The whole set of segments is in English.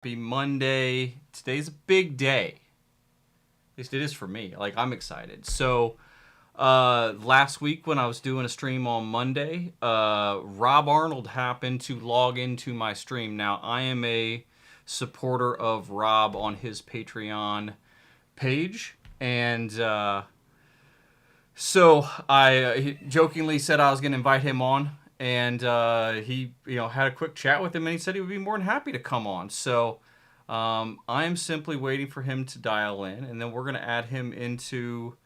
Happy Monday. Today's a big day. At least it is for me. Like, I'm excited. So, last week when I was doing a stream on Monday, Rob Arnold happened to log into my stream. Now, I am a supporter of Rob on his Patreon page. And so I jokingly said I was going to invite him on. And he, had a quick chat with him, and he said he would be more than happy to come on. So I am simply waiting for him to dial in, and then we're going to add him into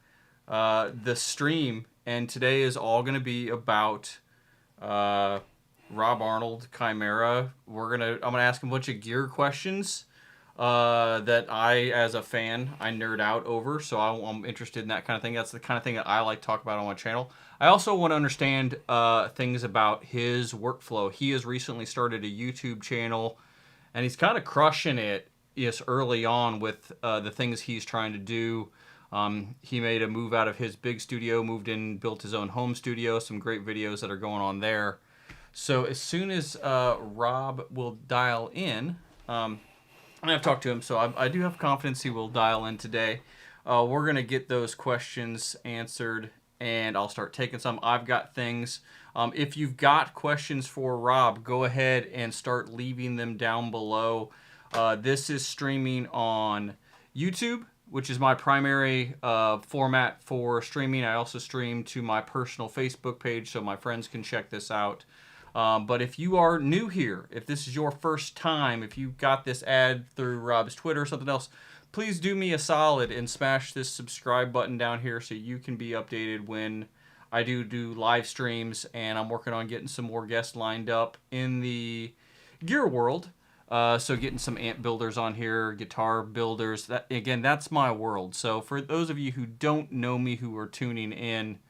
the stream. And today is all going to be about Rob Arnold, Chimaira. I'm gonna ask him a bunch of gear questions that I, as a fan, I nerd out over. So I'm interested in that kind of thing. That's the kind of thing that I like to talk about on my channel. I also want to understand things about his workflow. He has recently started a YouTube channel, and he's kind of crushing it early on with the things he's trying to do. He made a move out of his big studio, moved in, built his own home studio, some great videos that are going on there. So as soon as Rob will dial in, I've talked to him, so I do have confidence he will dial in today. We're going to get those questions answered, and I'll start taking some. I've got things. If you've got questions for Rob, go ahead and start leaving them down below. This is streaming on YouTube, which is my primary format for streaming. I also stream to my personal Facebook page, so my friends can check this out. But if you are new here, if this is your first time, if you got this ad through Rob's Twitter or something else, please do me a solid and smash this subscribe button down here so you can be updated when I do live streams. And I'm working on getting some more guests lined up in the gear world. So getting some amp builders on here, guitar builders. That's my world. So for those of you who don't know me, who are tuning in,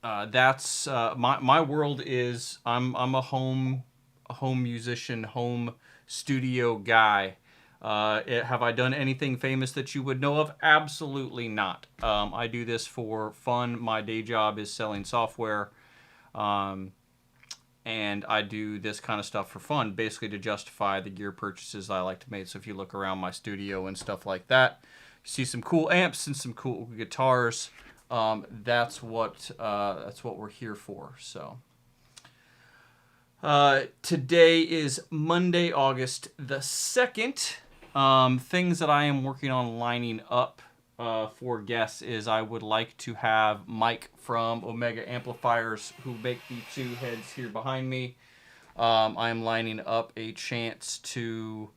that's my world is I'm a home musician, home studio guy. Have I done anything famous that you would know of? Absolutely not. I do this for fun. My day job is selling software, and I do this kind of stuff for fun, basically to justify the gear purchases I like to make. So if you look around my studio and stuff like that, you see some cool amps and some cool guitars. That's what we're here for. So today is Monday, August the 2nd. Things that I am working on lining up for guests is I would like to have Mike from Omega Amplifiers, who make the two heads here behind me. I am lining up a chance to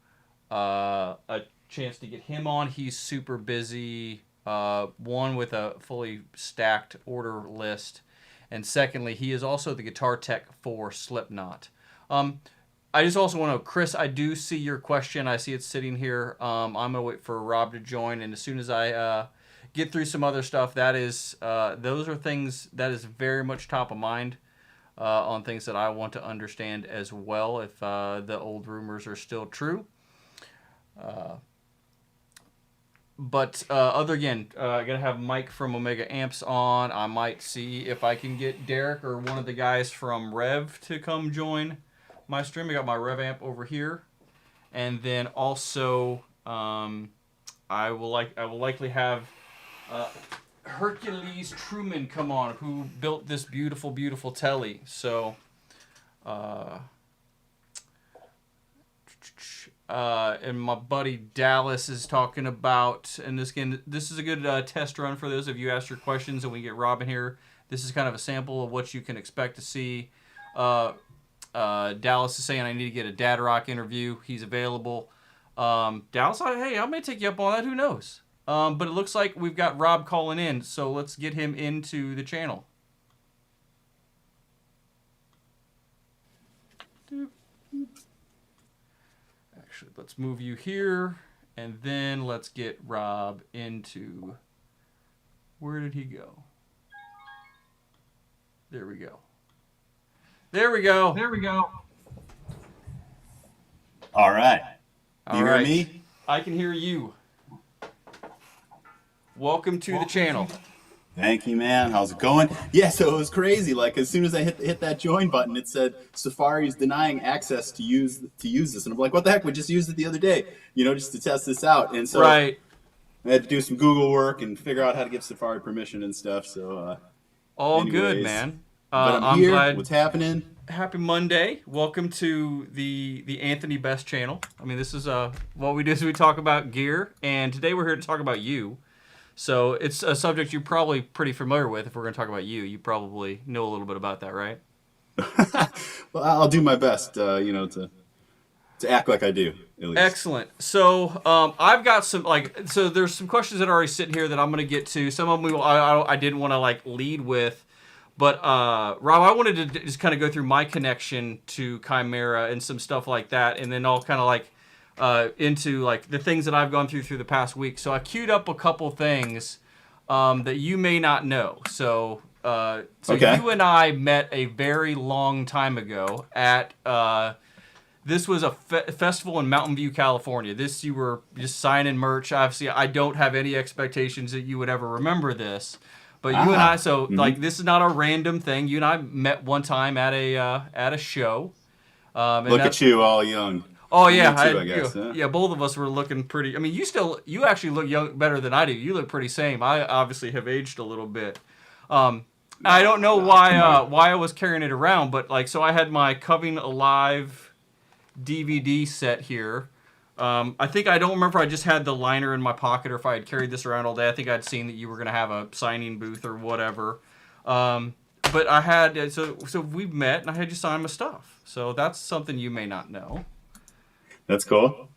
get him on. He's super busy. One, with a fully stacked order list, and secondly, he is also the guitar tech for Slipknot. I just also want to, Chris, I do see your question. I see it sitting here. I'm gonna wait for Rob to join, and as soon as I get through some other stuff, those are things that is very much top of mind on things that I want to understand as well, if the old rumors are still true. But I gotta have Mike from Omega Amps on. I might see if I can get Derek or one of the guys from Rev to come join my stream. I got my Rev amp over here, and then also I will likely have Hercules Truman come on, who built this beautiful telly. So. And my buddy Dallas is talking about, and this is a good test run for those of you who ask your questions, and we get Robin here. This is kind of a sample of what you can expect to see. Dallas is saying I need to get a Dad Rock interview. He's available. Dallas, hey, I may take you up on that. Who knows? But it looks like we've got Rob calling in, so let's get him into the channel. Actually, let's move you here, and then let's get Rob into... Where did he go? There we go. There we go. All right. You hear me? I can hear you. Welcome to the channel. Thank you, man. How's it going? Yeah, so it was crazy. Like as soon as I hit that join button, it said Safari's denying access to use this, and I'm like, what the heck? We just used it the other day, just to test this out. And so Right. I had to do some Google work and figure out how to give Safari permission and stuff. So, All good, anyways, man. but I'm I'm here. glad. What's happening? Happy Monday. Welcome to the Anthony Best channel. I mean, this is what we do is we talk about gear, and today we're here to talk about you. So it's a subject you're probably pretty familiar with. If we're going to talk about you, you probably know a little bit about that, right? Well, I'll do my best, to act like I do at least. Excellent. So I've got so there's some questions that are already sitting here that I'm going to get to. Some of them I didn't want to lead with. But Rob, I wanted to just kind of go through my connection to Chimaira and some stuff like that, and then I'll kind of into the things that I've gone through the past week. So I queued up a couple things that you may not know. So Okay. you and I met a very long time ago at this was a festival in Mountain View, California. You were just signing merch. Obviously, I don't have any expectations that you would ever remember this. But you and I, this is not a random thing. You and I met one time at a show. Look at you, all young. Oh yeah, Me too, I guess. yeah. Both of us were looking pretty. I mean, you actually look young, better than I do. You look pretty same. I obviously have aged a little bit. I don't know why I was carrying it around, but so I had my Coming Alive DVD set here. I think I don't remember if I just had the liner in my pocket or if I had carried this around all day. I think I'd seen that you were going to have a signing booth or whatever. But I had, so we met and I had you sign my stuff. So that's something you may not know. That's cool.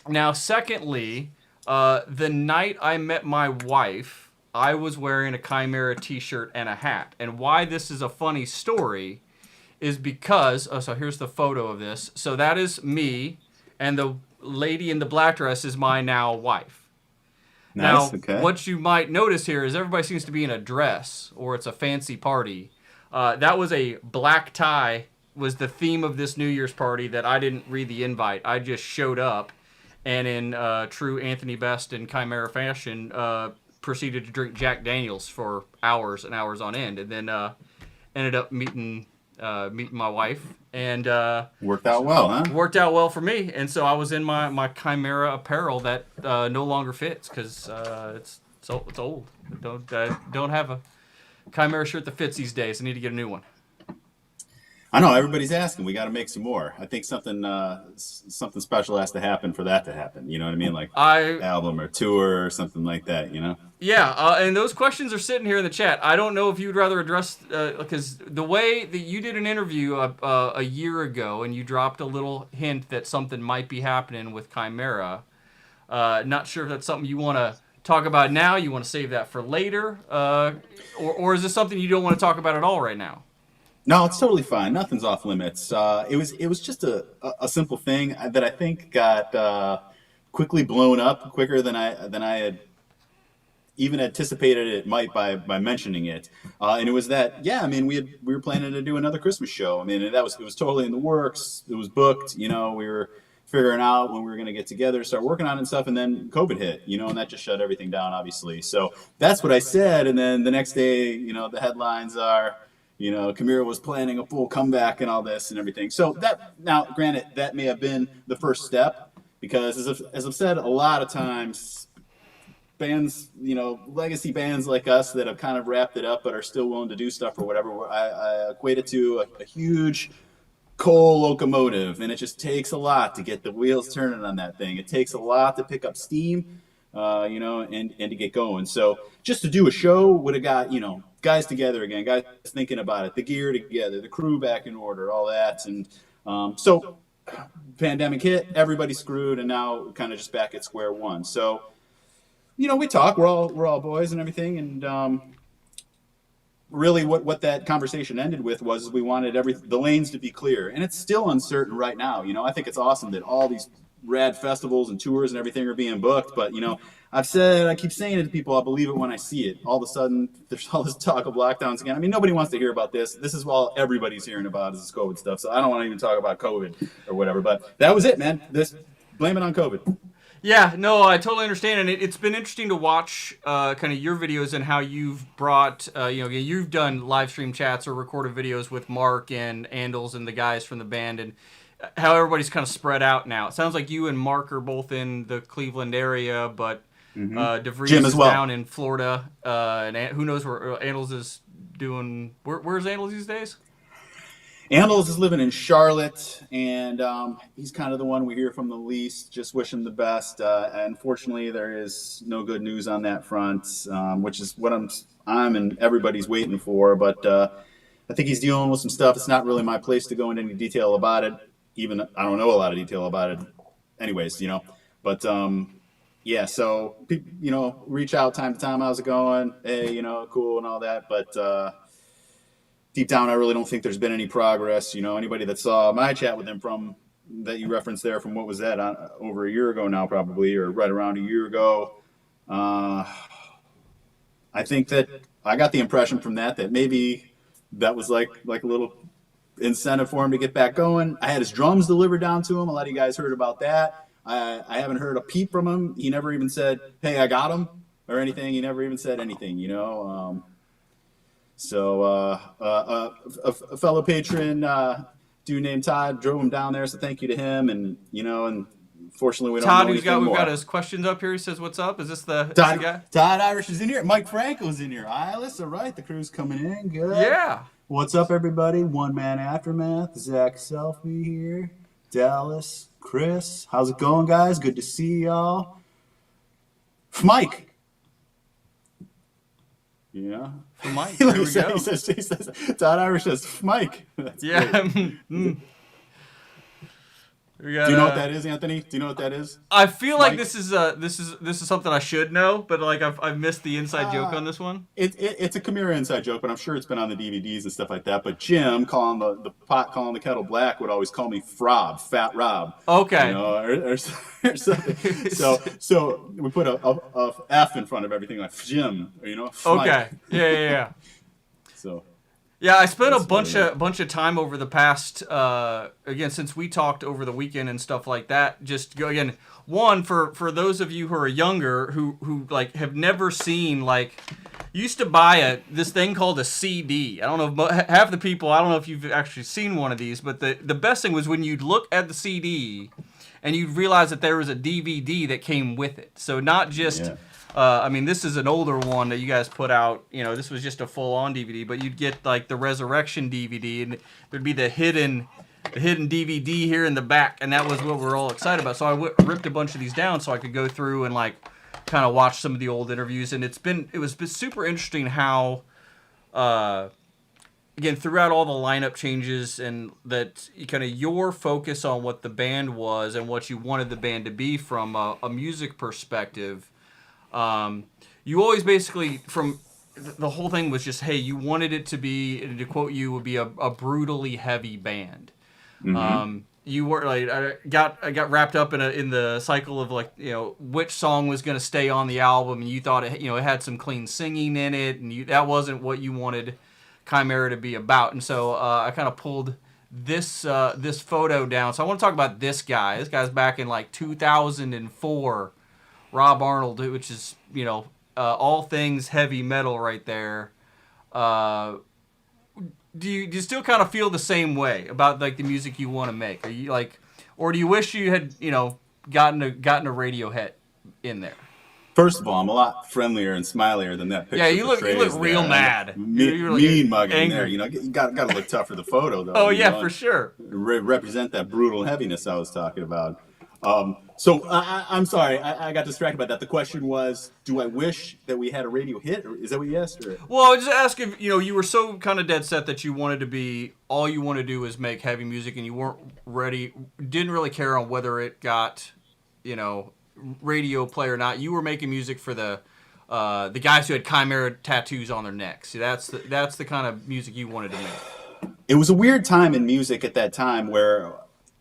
Now, secondly, the night I met my wife, I was wearing a Chimaira t-shirt and a hat. And why this is a funny story is because, so here's the photo of this. So that is me, and the lady in the black dress is my now wife. Nice. Now, Okay. what you might notice here is everybody seems to be in a dress or it's a fancy party. That was a black tie was the theme of this New Year's party that I didn't read the invite. I just showed up and in true Anthony Best and Chimaira fashion proceeded to drink Jack Daniels for hours and hours on end, and then ended up meeting my wife, and Worked out well, huh? worked out well for me. And so I was in my Chimaira apparel that no longer fits because it's old. Don't have a Chimaira shirt that fits these days. I need to get a new one. I know everybody's asking. We got to make some more. I think something special has to happen for that to happen. You know what I mean? Like album or tour or something like that. Yeah, and those questions are sitting here in the chat. I don't know if you'd rather address because the way that you did an interview a year ago and you dropped a little hint that something might be happening with Chimaira. Not sure if that's something you want to talk about now. You want to save that for later, or is this something you don't want to talk about at all right now? No, it's totally fine. Nothing's off limits. It was just a simple thing that I think got quickly blown up quicker than I had even anticipated it might by mentioning it. And it was that, yeah, I mean, we were planning to do another Christmas show. I mean, it was totally in the works. It was booked. We were figuring out when we were going to get together, start working on it and stuff, and then COVID hit. And that just shut everything down, obviously. So that's what I said. And then the next day, the headlines are, Chimaira was planning a full comeback and all this and everything. So now, granted, that may have been the first step because, as I've said a lot of times, bands, legacy bands like us that have kind of wrapped it up but are still willing to do stuff or whatever, I equate it to a huge coal locomotive, and it just takes a lot to get the wheels turning on that thing. It takes a lot to pick up steam, and to get going. So just to do a show would have got, guys together again, guys thinking about it, the gear together, the crew back in order, all that. And so pandemic hit, everybody screwed, and now kind of just back at square one. So, we talk, we're all boys and everything. And really what that conversation ended with was we wanted the lanes to be clear. And it's still uncertain right now. I think it's awesome that all these rad festivals and tours and everything are being booked, but I keep saying it to people, I'll believe it when I see it. All of a sudden there's all this talk of lockdowns again. I mean, nobody wants to hear about this. This is all everybody's hearing about is this COVID stuff. So I don't want to even talk about COVID or whatever, but that was it, man. Blame it on COVID. Yeah, no, I totally understand, and it's been interesting to watch kind of your videos and how you've brought, you've done live stream chats or recorded videos with Mark and Andals and the guys from the band, and how everybody's kind of spread out now. It sounds like you and Mark are both in the Cleveland area, but Jim DeVries as is well. down in Florida, and who knows where Andals is doing. Where's Andals these days? Arnold is living in Charlotte, and he's kind of the one we hear from the least. Just wish him the best. Unfortunately, there is no good news on that front, which is what I'm and everybody's waiting for. But I think he's dealing with some stuff. It's not really my place to go into any detail about it. Even I don't know a lot of detail about it, anyways. But yeah. So reach out time to time. How's it going? Hey, cool and all that. But deep down, I really don't think there's been any progress. Anybody that saw my chat with him from that you referenced there from what was that over a year ago now, probably, or right around a year ago. I think that I got the impression from that maybe that was like a little incentive for him to get back going. I had his drums delivered down to him. A lot of you guys heard about that. I haven't heard a peep from him. He never even said, "Hey, I got him," or anything. He never even said anything. So a fellow patron, dude named Todd, drove him down there. So thank you to him. And fortunately we don't Todd, know we've more. got his questions up here. He says, "What's up? Is this the guy?" Todd Irish is in here. Mike Franco's in here. Ilis, all right. The crew's coming in. Good. Yeah. What's up, everybody? One Man Aftermath. Zach Selfie here. Dallas, Chris. How's it going, guys? Good to see y'all. Mike. Yeah. For Mike. There we go. He says, Todd Irish says, Mike. That's yeah. Do you know what that is, Anthony? Do you know what that is? I feel like this is something I should know, but like I've missed the inside joke on this one. It's a Chimaira inside joke, but I'm sure it's been on the DVDs and stuff like that. But Jim, calling the pot, calling the kettle black, would always call me Frob, Fat Rob. Okay. Or something. So we put a F in front of everything, like Jim. Okay. Yeah. So. Yeah, I spent a bunch of time over the past again since we talked over the weekend and stuff like that. Just go again. One for those of you who are younger who like have never seen like used to buy this thing called a CD. I don't know if half the people. I don't know if you've actually seen one of these, but the best thing was when you'd look at the CD and you'd realize that there was a DVD that came with it. So not just. Yeah. This is an older one that you guys put out. This was just a full-on DVD, but you'd get like the Resurrection DVD, and there'd be the hidden DVD here in the back, and that was what we're all excited about. So I ripped a bunch of these down so I could go through and like kind of watch some of the old interviews, and it was super interesting how, again, throughout all the lineup changes and that kind of your focus on what the band was and what you wanted the band to be from a music perspective. You always basically from the whole thing was just, hey, you wanted it to be, to quote you, would be a brutally heavy band. Mm-hmm. You were like, I got wrapped up in the cycle of like, which song was going to stay on the album, and you thought it had some clean singing in it, and that wasn't what you wanted Chimaira to be about. And so I kind of pulled this photo down. So I want to talk about this guy. This guy's back in like 2004. Rob Arnold, which is, all things heavy metal right there. Do you still kind of feel the same way about like the music you want to make? Are you like, or do you wish you had, gotten a radio hit in there? First of all, I'm a lot friendlier and smilier than that picture. Yeah, you look real mad. Mean mugging in there. You got to look tough for the photo though. Oh yeah, for sure. Represent that brutal heaviness I was talking about. So I'm sorry, I got distracted by that. The question was, do I wish that we had a radio hit? Or is that what you asked? Or? Well, I was just asking, you were so kind of dead set that you wanted to be, all you want to do is make heavy music, and you weren't ready, didn't really care on whether it got, radio play or not. You were making music for the guys who had Chimaira tattoos on their necks. See, that's the kind of music you wanted to make. It was a weird time in music at that time where,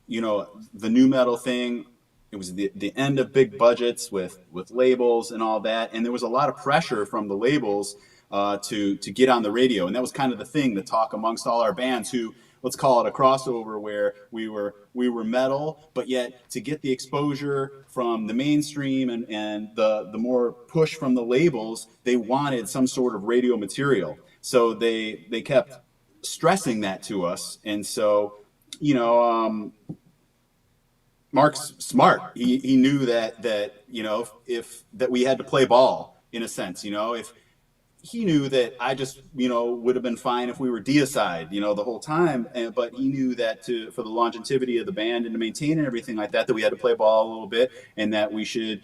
the new metal thing. It was the end of big budgets with labels and all that, and there was a lot of pressure from the labels to get on the radio, and that was kind of the thing, the talk amongst all our bands who, let's call it a crossover where we were metal, but yet to get the exposure from the mainstream and the more push from the labels, they wanted some sort of radio material. So they kept stressing that to us, and so you know. Mark's smart. He knew that if that we had to play ball in a sense. If he knew that I just would have been fine if we were deicide the whole time, but he knew that for the longevity of the band and to maintain and everything like that we had to play ball a little bit, and that we should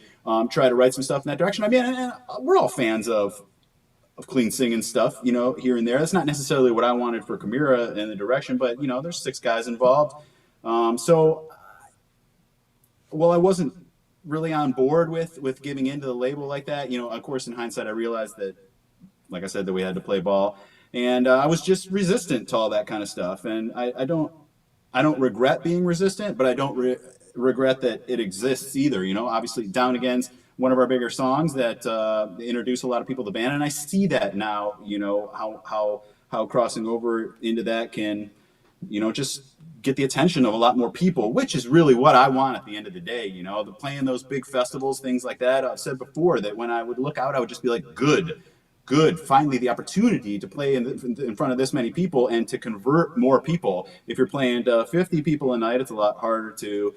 try to write some stuff in that direction. I mean, and we're all fans of clean singing stuff, here and there. That's not necessarily what I wanted for Chimaira in the direction, but there's 6 guys involved. So well, I wasn't really on board with giving into the label like that. Of course, in hindsight, I realized that, like I said, that we had to play ball, and I was just resistant to all that kind of stuff. And I don't regret being resistant, but I don't regret that it exists either. Obviously, Down Again's one of our bigger songs that introduced a lot of people to the band, and I see that now. How crossing over into that can, just get the attention of a lot more people, which is really what I want at the end of the day. Playing those big festivals, things like that. I've said before that when I would look out, I would just be like, good. Finally, the opportunity to play in front of this many people and to convert more people. If you're playing to 50 people a night, it's a lot harder to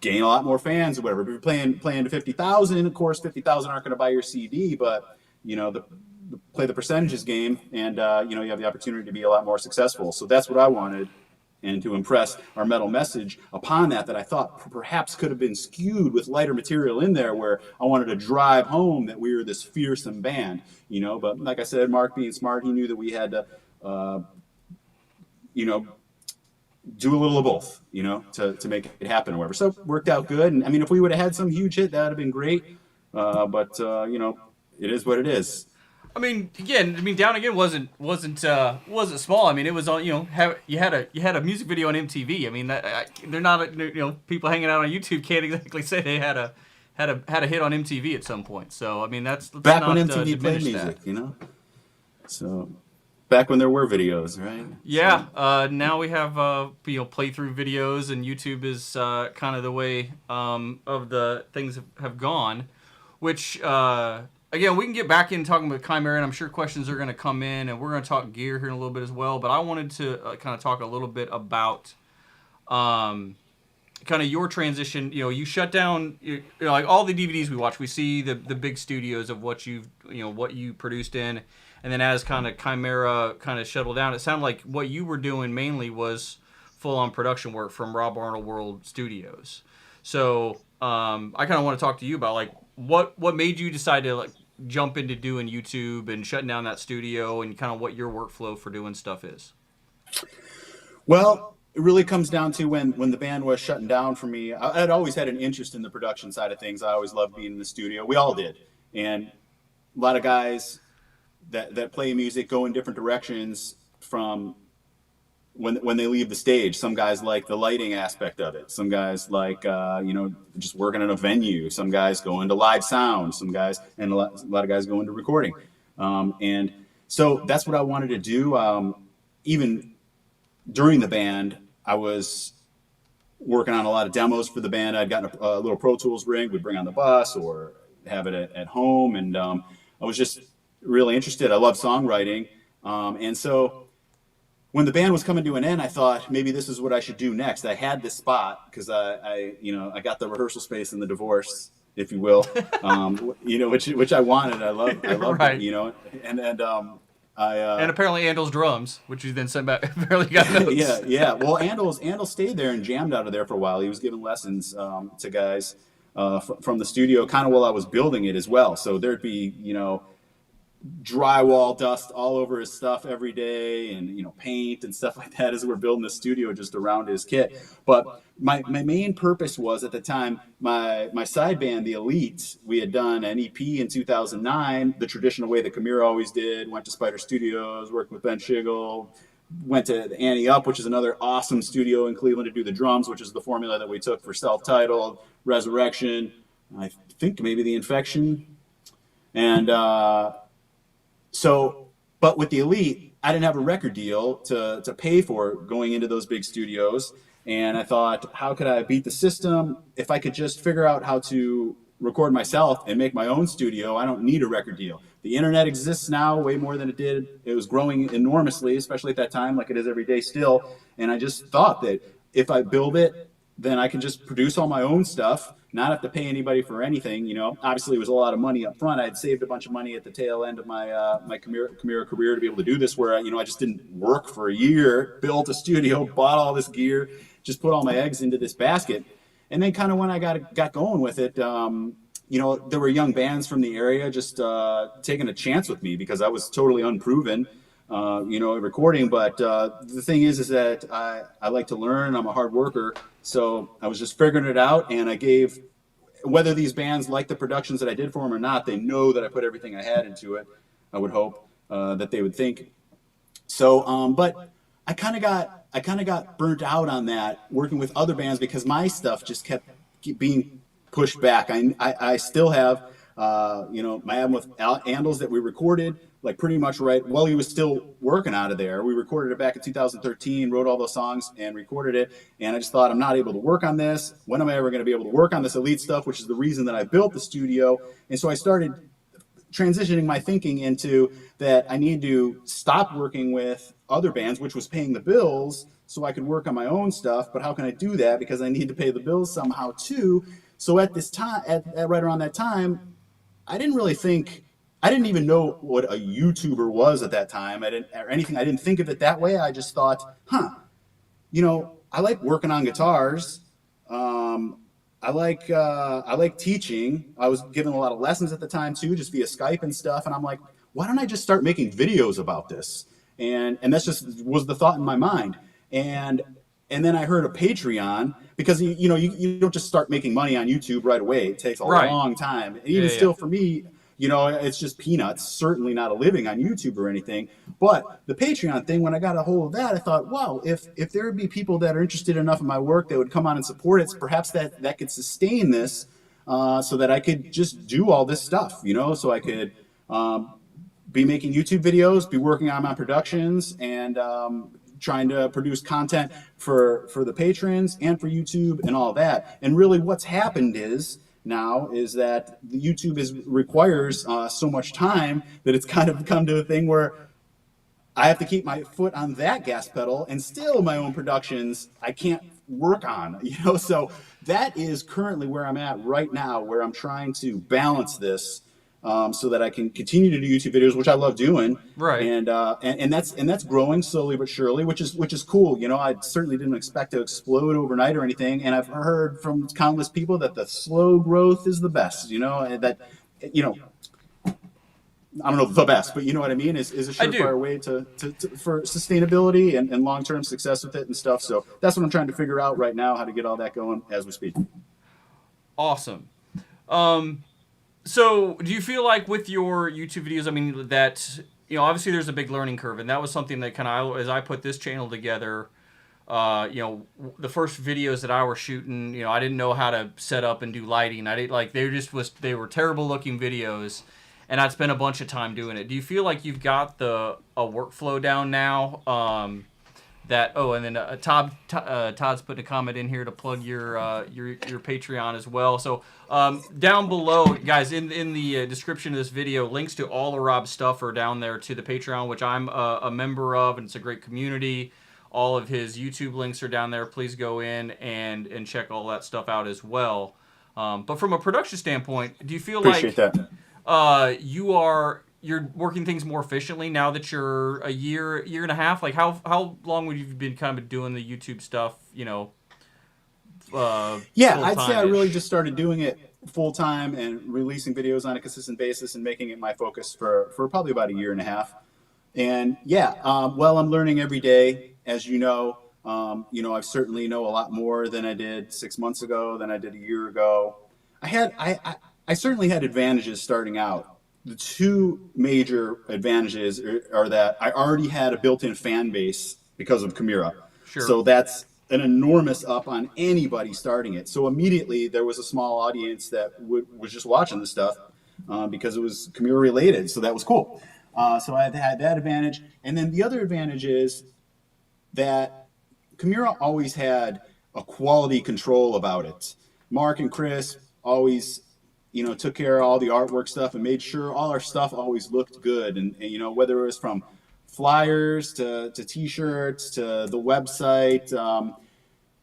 gain a lot more fans or whatever. If you're playing to 50,000, of course, 50,000 aren't going to buy your CD, but play the percentages game, and you have the opportunity to be a lot more successful. So that's what I wanted, and to impress our metal message upon that I thought perhaps could have been skewed with lighter material in there, where I wanted to drive home that we were this fearsome band, But like I said, Mark being smart, he knew that we had to, do a little of both, to make it happen or whatever. So it worked out good. And I mean, if we would have had some huge hit, that would have been great. But it is what it is. I mean, again, Down Again wasn't small. I mean, it was on. You had a music video on MTV. I mean, they're not. People hanging out on YouTube can't exactly say they had a hit on MTV at some point. So I mean, let's back not, when MTV played music, So back when there were videos, right? Yeah. So. Now we have playthrough videos, and YouTube is kind of the way of the things have gone, which. Again, we can get back in talking about Chimaira, and I'm sure questions are going to come in, and we're going to talk gear here in a little bit as well. But I wanted to kind of talk a little bit about kind of your transition. You shut down, like all the DVDs we watch, we see the big studios of what you produced in, and then as kind of Chimaira kind of shuttled down, it sounded like what you were doing mainly was full-on production work from Rob Arnold World Studios. So I kind of want to talk to you about like what made you decide to like jump into doing YouTube and shutting down that studio, and kind of what your workflow for doing stuff is. Well, it really comes down to when the band was shutting down for me. I'd always had an interest in the production side of things. I always loved being in the studio. We all did. And a lot of guys that play music go in different directions from when they leave the stage. Some guys like the lighting aspect of it. Some guys like just working in a venue. Some guys go into live sound. Some guys, and a lot of guys go into recording. And so that's what I wanted to do. Even during the band, I was working on a lot of demos for the band. I'd gotten a little Pro Tools rig, we'd bring on the bus or have it at home, and I was just really interested. I love songwriting, and so when the band was coming to an end, I thought maybe this is what I should do next. I had this spot because I got the rehearsal space in the divorce, if you will, which I wanted. I loved right. it, and and apparently Andel's drums, which you then sent back. Apparently got notes. yeah. Well, Andel stayed there and jammed out of there for a while. He was giving lessons to guys from the studio, kind of while I was building it as well. So there'd be drywall dust all over his stuff every day, and paint and stuff like that as we're building the studio just around his kit. But my main purpose was, at the time, my side band, the Elite, we had done an EP in 2009 the traditional way that Chimaira always did. Went to Spider Studios, worked with Ben Schigel, went to the Annie Up, which is another awesome studio in Cleveland, to do the drums, which is the formula that we took for Self-Titled, Resurrection, I think maybe The Infection. And but with the Elite, I didn't have a record deal to pay for going into those big studios. And I thought, how could I beat the system? If I could just figure out how to record myself and make my own studio, I don't need a record deal. The internet exists now way more than it did. It was growing enormously, especially at that time, like it is every day still. And I just thought that if I build it, then I can just produce all my own stuff, not have to pay anybody for anything. You know, obviously it was a lot of money up front. I had saved a bunch of money at the tail end of my my Chimaira career to be able to do this, where I just didn't work for a year, built a studio, bought all this gear, just put all my eggs into this basket. And then kind of when I got going with it, there were young bands from the area just taking a chance with me because I was totally unproven, at recording. But the thing is that I like to learn. I'm a hard worker. So I was just figuring it out. And I gave, whether these bands like the productions that I did for them or not, they know that I put everything I had into it. I would hope that they would think. So, but I kind of got burnt out on that working with other bands because my stuff just kept being pushed back. I still have, my album with Arnold that we recorded like pretty much right while he was still working out of there. We recorded it back in 2013, wrote all those songs and recorded it. And I just thought, I'm not able to work on this. When am I ever going to be able to work on this elite stuff, which is the reason that I built the studio. And so I started transitioning my thinking into that I need to stop working with other bands, which was paying the bills, so I could work on my own stuff. But how can I do that? Because I need to pay the bills somehow too. So at this time, at right around that time, I didn't even know what a YouTuber was at that time. I didn't think of it that way. I just thought, I like working on guitars. I like teaching. I was given a lot of lessons at the time too, just via Skype and stuff. And I'm like, why don't I just start making videos about this? And that's just was the thought in my mind. And then I heard of Patreon because you don't just start making money on YouTube right away. It takes a long time. And even still for me, it's just peanuts. Certainly not a living on YouTube or anything. But the Patreon thing, when I got a hold of that, I thought, wow, if there would be people that are interested enough in my work that would come on and support it, perhaps that could sustain this, so that I could just do all this stuff, so I could be making YouTube videos, be working on my productions, and trying to produce content for the patrons and for YouTube and all that. And really what's happened is that the YouTube requires so much time that it's kind of come to a thing where I have to keep my foot on that gas pedal, and still my own productions I can't work on, so that is currently where I'm at right now, where I'm trying to balance this, so that I can continue to do YouTube videos, which I love doing, right? And that's growing slowly but surely, which is cool. I certainly didn't expect to explode overnight or anything, and I've heard from countless people that the slow growth is the best. And that I don't know the best, but you know what I mean, is a surefire way to for sustainability and long-term success with it and stuff. So that's what I'm trying to figure out right now, how to get all that going as we speak. Awesome. So do you feel like with your YouTube videos, I mean, that, obviously there's a big learning curve, and that was something that kind of, as I put this channel together, the first videos that I were shooting, I didn't know how to set up and do lighting. I didn't they were terrible looking videos, and I'd spent a bunch of time doing it. Do you feel like you've got a workflow down now? And then Todd's putting a comment in here to plug your Patreon as well. So down below, guys, in the description of this video, links to all of Rob's stuff are down there to the Patreon, which I'm a member of, and it's a great community. All of his YouTube links are down there. Please go in and check all that stuff out as well. But from a production standpoint, do you feel Appreciate like you're working things more efficiently now that you're a year and a half? Like how long would you been kind of doing the YouTube stuff? I'd say I really just started doing it full time and releasing videos on a consistent basis and making it my focus for probably about a year and a half. And I'm learning every day, as I certainly know a lot more than I did 6 months ago, than I did a year ago. I certainly had advantages starting out. The two major advantages are that I already had a built-in fan base because of Chimaira. Sure. So that's an enormous up on anybody starting it. So immediately there was a small audience that was just watching the stuff because it was Chimaira related. So that was cool. So I had that advantage. And then the other advantage is that Chimaira always had a quality control about it. Mark and Chris always, took care of all the artwork stuff and made sure all our stuff always looked good. And whether it was from flyers to T-shirts to the website,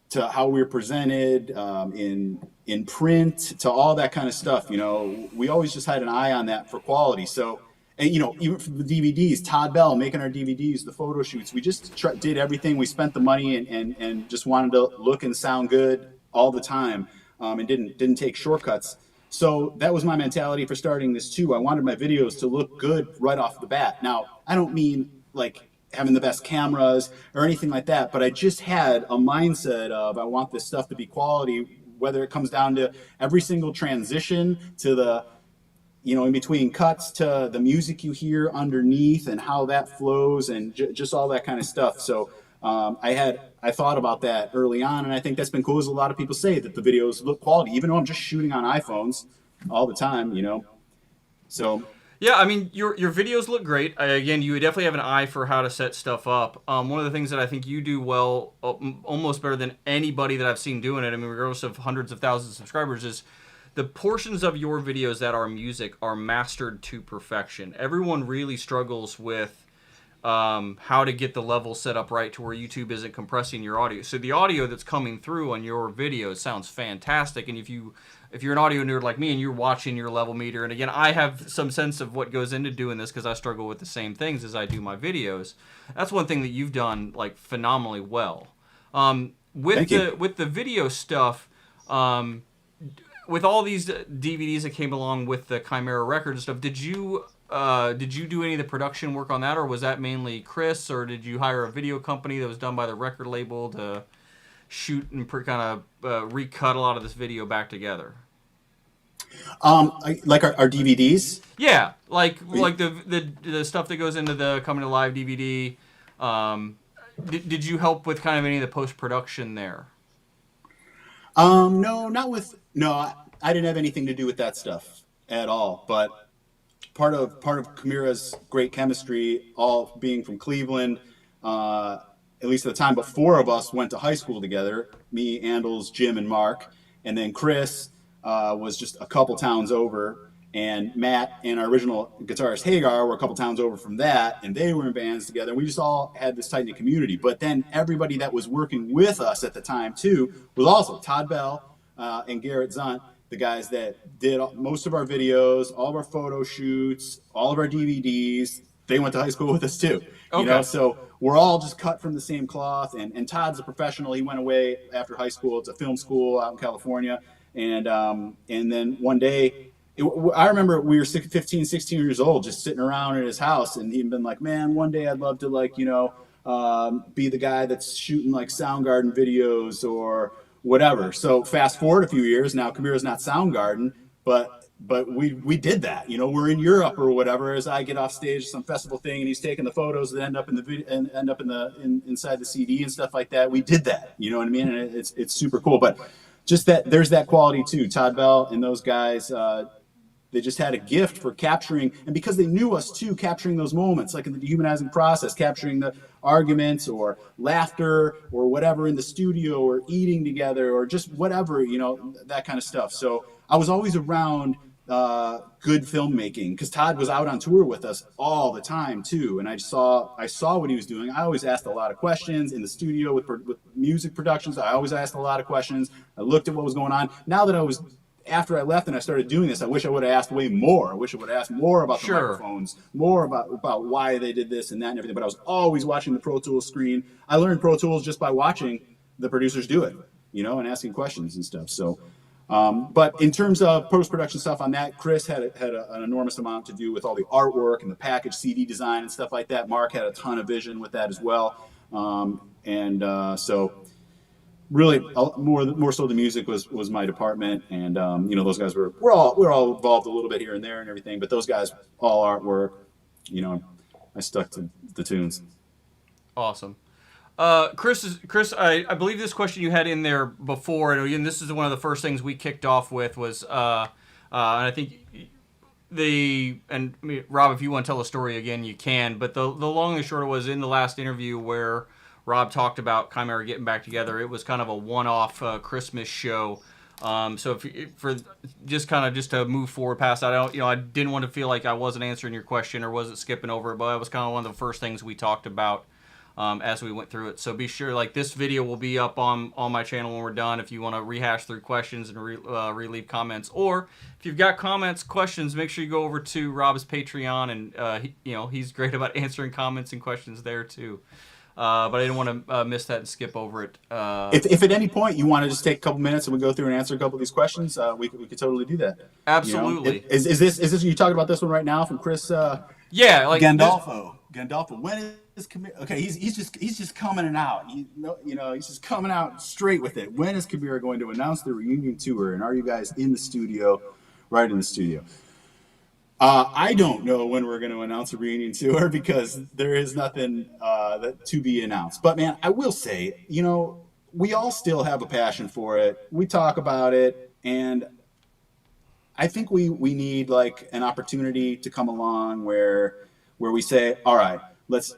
to how we were presented in print, to all that kind of stuff. We always just had an eye on that for quality. So, and even for the DVDs, Todd Bell making our DVDs, the photo shoots, we just did everything. We spent the money and just wanted to look and sound good all the time, and didn't take shortcuts. So that was my mentality for starting this too. I wanted my videos to look good right off the bat. Now, I don't mean like having the best cameras or anything like that, but I just had a mindset of I want this stuff to be quality, whether it comes down to every single transition to the in between cuts to the music you hear underneath and how that flows and just all that kind of stuff. So I thought about that early on, and I think that's been cool. As a lot of people say that the videos look quality, even though I'm just shooting on iPhones all the time. So Yeah, I mean, your videos look great. Again, you definitely have an eye for how to set stuff up. One of the things that I think you do well, almost better than anybody that I've seen doing it, I mean, regardless of hundreds of thousands of subscribers, is the portions of your videos that are music are mastered to perfection. Everyone really struggles with how to get the level set up right to where YouTube isn't compressing your audio. So the audio that's coming through on your videos sounds fantastic. And if you're an audio nerd like me and you're watching your level meter, and again, I have some sense of what goes into doing this because I struggle with the same things as I do my videos. That's one thing that you've done like phenomenally well. Thank you. With the video stuff, with all these DVDs that came along with the Chimaira record and stuff, did you do any of the production work on that, or was that mainly Chris, or did you hire a video company that was done by the record label to shoot and kind of recut a lot of this video back together? Like our DVDs. Yeah, like the stuff that goes into the Coming to Live DVD. Did you help with kind of any of the post production there? No, not with no. I didn't have anything to do with that stuff at all. But part of Chimaira's great chemistry, all being from Cleveland, at least at the time, but four of us went to high school together. Me, Andals, Jim, and Mark, and then Chris was just a couple towns over, and Matt and our original guitarist Hagar were a couple towns over from that, and they were in bands together. We just all had this tight-knit community. But then everybody that was working with us at the time too was also Todd Bell and Garrett Zunt, the guys that did most of our videos, all of our photo shoots, all of our DVDs. They went to high school with us too. Okay. So we're all just cut from the same cloth. And Todd's a professional. He went away after high school to film school out in California. And then one day, I remember we were 15, 16 years old, just sitting around in his house, and he'd been like, man, one day I'd love to be the guy that's shooting like Soundgarden videos or whatever. So fast forward a few years, now Chimaira's not Soundgarden, but we did that. We're in Europe or whatever. As I get off stage at some festival thing, and he's taking the photos that end up in the video and end up inside the CD and stuff like that. We did that. You know what I mean? And it's super cool. But just that there's that quality too. Todd Bell and those guys. They just had a gift for capturing, and because they knew us too, capturing those moments, like in the dehumanizing process, capturing the arguments or laughter or whatever in the studio or eating together or just whatever, that kind of stuff. So I was always around good filmmaking because Todd was out on tour with us all the time too, and I saw what he was doing. I always asked a lot of questions in the studio with music productions. I always asked a lot of questions. I looked at what was going on. Now that after I left and I started doing this, I wish I would have asked way more. I wish I would have asked more about the microphones, more about why they did this and that and everything. But I was always watching the Pro Tools screen. I learned Pro Tools just by watching the producers do it, and asking questions and stuff. So, but in terms of post-production stuff on that, Chris had an enormous amount to do with all the artwork and the package CD design and stuff like that. Mark had a ton of vision with that as well. So really more so the music was my department, and those guys we're all involved a little bit here and there and everything, but those guys all artwork. I stuck to the tunes. Awesome. Chris, I believe this question you had in there before, and again, this is one of the first things we kicked off with was, and I think and I mean, Rob, if you want to tell the story again, you can. But the long and short was in the last interview where Rob talked about Chimaira getting back together. It was kind of a one-off Christmas show. So for just kind of just to move forward past that, I didn't want to feel like I wasn't answering your question or wasn't skipping over it, but that was kind of one of the first things we talked about as we went through it. So be sure, like, this video will be up on my channel when we're done if you want to rehash through questions and relieve comments. Or if you've got comments, questions, make sure you go over to Rob's Patreon, and he's great about answering comments and questions there too. But I didn't want to miss that and skip over it. If at any point you want to just take a couple minutes and we go through and answer a couple of these questions, we could totally do that. Absolutely. Is this you talking about this one right now from Chris? Yeah, like Gandolfo. When is okay? He's just coming out. He's just coming out straight with it. When is Chimaira going to announce the reunion tour? And are you guys in the studio? Right in the studio. I don't know when we're going to announce a reunion tour because there is nothing to be announced. But man, I will say, we all still have a passion for it. We talk about it, and I think we need like an opportunity to come along where we say, all right, let's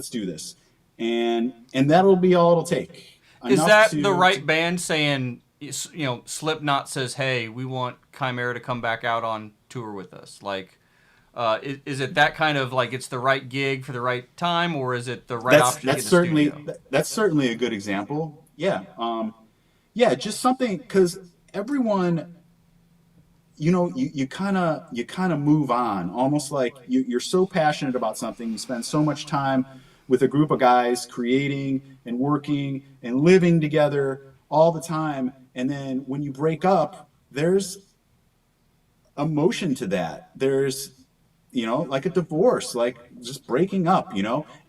do this, and that'll be all it'll take. Is that the right band saying? Slipknot says, "Hey, we want Chimaira to come back out on tour with us." Like, is it that kind of like it's the right gig for the right time, or is it the right option? That's certainly a good example. Yeah, just something because everyone, you kind of move on, almost like you're so passionate about something, you spend so much time with a group of guys creating and working and living together all the time. And then when you break up, there's emotion to that. There's, like a divorce, like just breaking up,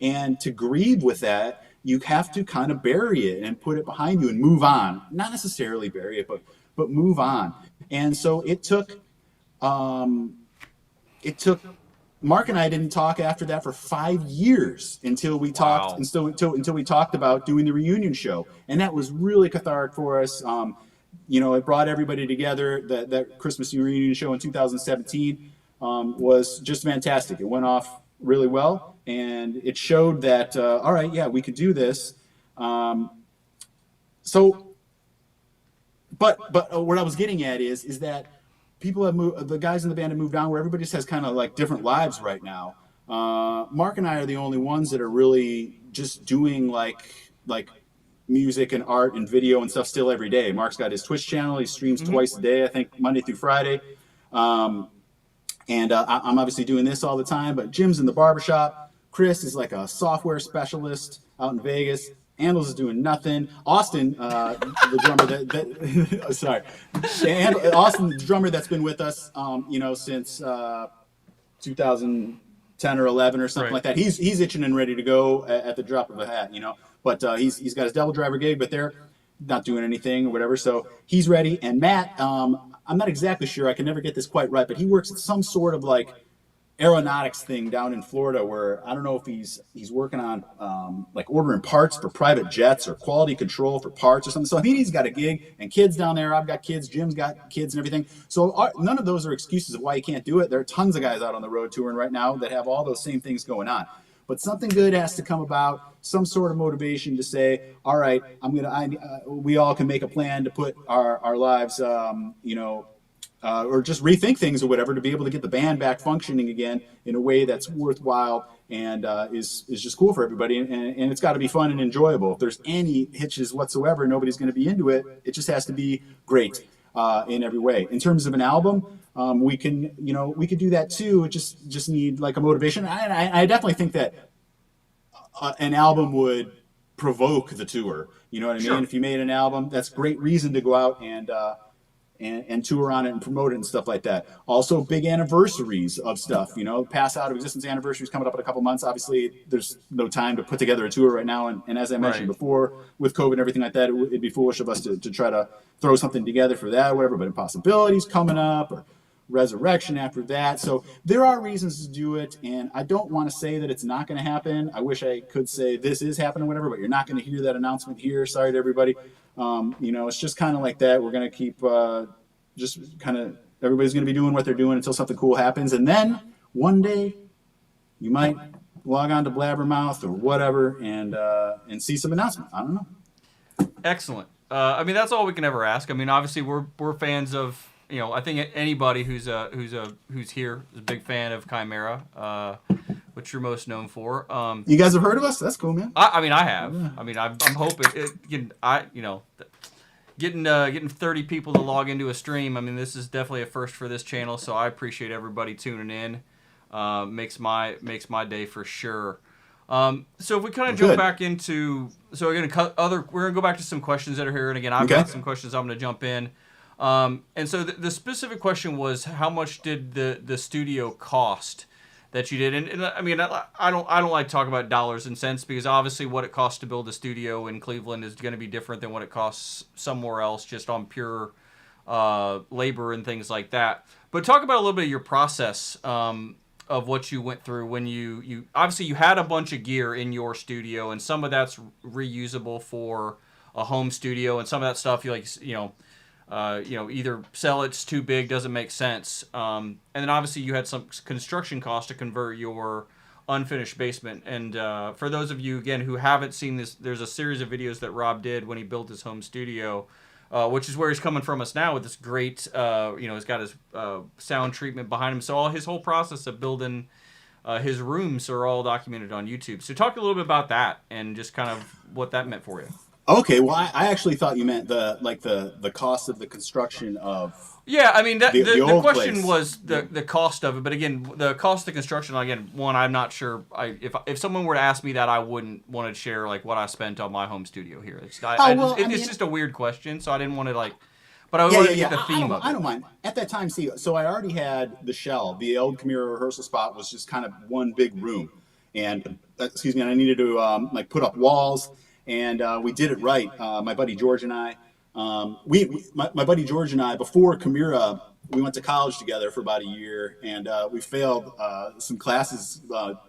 and to grieve with that, you have to kind of bury it and put it behind you and move on. Not necessarily bury it, but move on. And so it took Mark and I didn't talk after that for 5 years until we talked until we talked about doing the reunion show, and that was really cathartic for us. It brought everybody together. That Christmas reunion show in 2017 was just fantastic. It went off really well, and it showed that all right, yeah, we could do this. But what I was getting at is that people have moved. The guys in the band have moved on, where everybody just has kind of like different lives right now. Mark and I are the only ones that are really just doing like music and art and video and stuff still every day. Mark's got his Twitch channel. He streams twice a day, I think Monday through Friday. I'm obviously doing this all the time, but Jim's in the barbershop. Chris is like a software specialist out in Vegas. Arnold is doing nothing. Austin, the drummer sorry. Austin, the drummer that's been with us, since 2010 or 11 or something like that. He's itching and ready to go at the drop of a hat, But he's got his Devil Driver gig, but they're not doing anything or whatever. So he's ready. And Matt, I'm not exactly sure. I can never get this quite right, but he works at some sort of like aeronautics thing down in Florida where I don't know if he's working on like ordering parts for private jets or quality control for parts or something. So I think he's got a gig and kids down there. I've got kids. Jim's got kids and everything. So none of those are excuses of why you can't do it. There are tons of guys out on the road touring right now that have all those same things going on. But something good has to come about, some sort of motivation to say, all right, we all can make a plan to put our lives, or just rethink things or whatever to be able to get the band back functioning again in a way that's worthwhile and is just cool for everybody. And it's got to be fun and enjoyable. If there's any hitches whatsoever, nobody's going to be into it. It just has to be great in every way. In terms of an album, we could do that too. It just need like a motivation. I definitely think that an album would provoke the tour. You know what I mean? Sure. If you made an album, that's great reason to go out and tour on it and promote it and stuff like that. Also, big anniversaries of stuff, pass out of existence anniversaries coming up in a couple months. Obviously, there's no time to put together a tour right now. And as I mentioned before, with COVID and everything like that, it'd be foolish of us to try to throw something together for that or whatever. But Impossibilities coming up or Resurrection after that. So there are reasons to do it. And I don't want to say that it's not going to happen. I wish I could say this is happening, whatever, but you're not going to hear that announcement here. Sorry to everybody. It's just kind of like that. We're going to keep just kind of Everybody's going to be doing what they're doing until something cool happens, and then one day you might log on to Blabbermouth or whatever and see some announcement. I don't know. Excellent. I mean, that's all we can ever ask. I mean, obviously, we're fans of, I think anybody who's here is a big fan of Chimaira, which you're most known for. You guys have heard of us? That's cool, man. I mean, I have. Yeah. I mean, I'm hoping getting 30 people to log into a stream. I mean, this is definitely a first for this channel, so I appreciate everybody tuning in. Makes my day for sure. So if we kind of jump back into, so we're gonna go back to some questions that are here, and again, I've got some questions I'm gonna jump in. And so the specific question was, how much did the studio cost that you did? And I mean, I don't like to talk about dollars and cents, because obviously what it costs to build a studio in Cleveland is going to be different than what it costs somewhere else, just on pure labor and things like that. But talk about a little bit of your process of what you went through when you obviously you had a bunch of gear in your studio, and some of that's reusable for a home studio, and some of that stuff either sell it's too big, doesn't make sense. And then obviously you had some construction costs to convert your unfinished basement. And for those of you, again, who haven't seen this, there's a series of videos that Rob did when he built his home studio, which is where he's coming from us now with this great, he's got his sound treatment behind him. So all his whole process of building his rooms are all documented on YouTube. So talk a little bit about that and just kind of what that meant for you. Okay, well, I actually thought you meant the cost of the construction of. Yeah, I mean the question place was the cost of it, but again, the cost of construction. Again, one, I'm not sure. If someone were to ask me that, I wouldn't want to share like what I spent on my home studio here. It's just a weird question, so I didn't want to but I wanted to get the theme of it. I don't mind. At that time, so I already had the shell. The old Chimaira rehearsal spot was just kind of one big room, and and I needed to put up walls. And we did it right. My buddy George and I, my buddy George and I, before Chimaira, we went to college together for about a year, and we failed some classes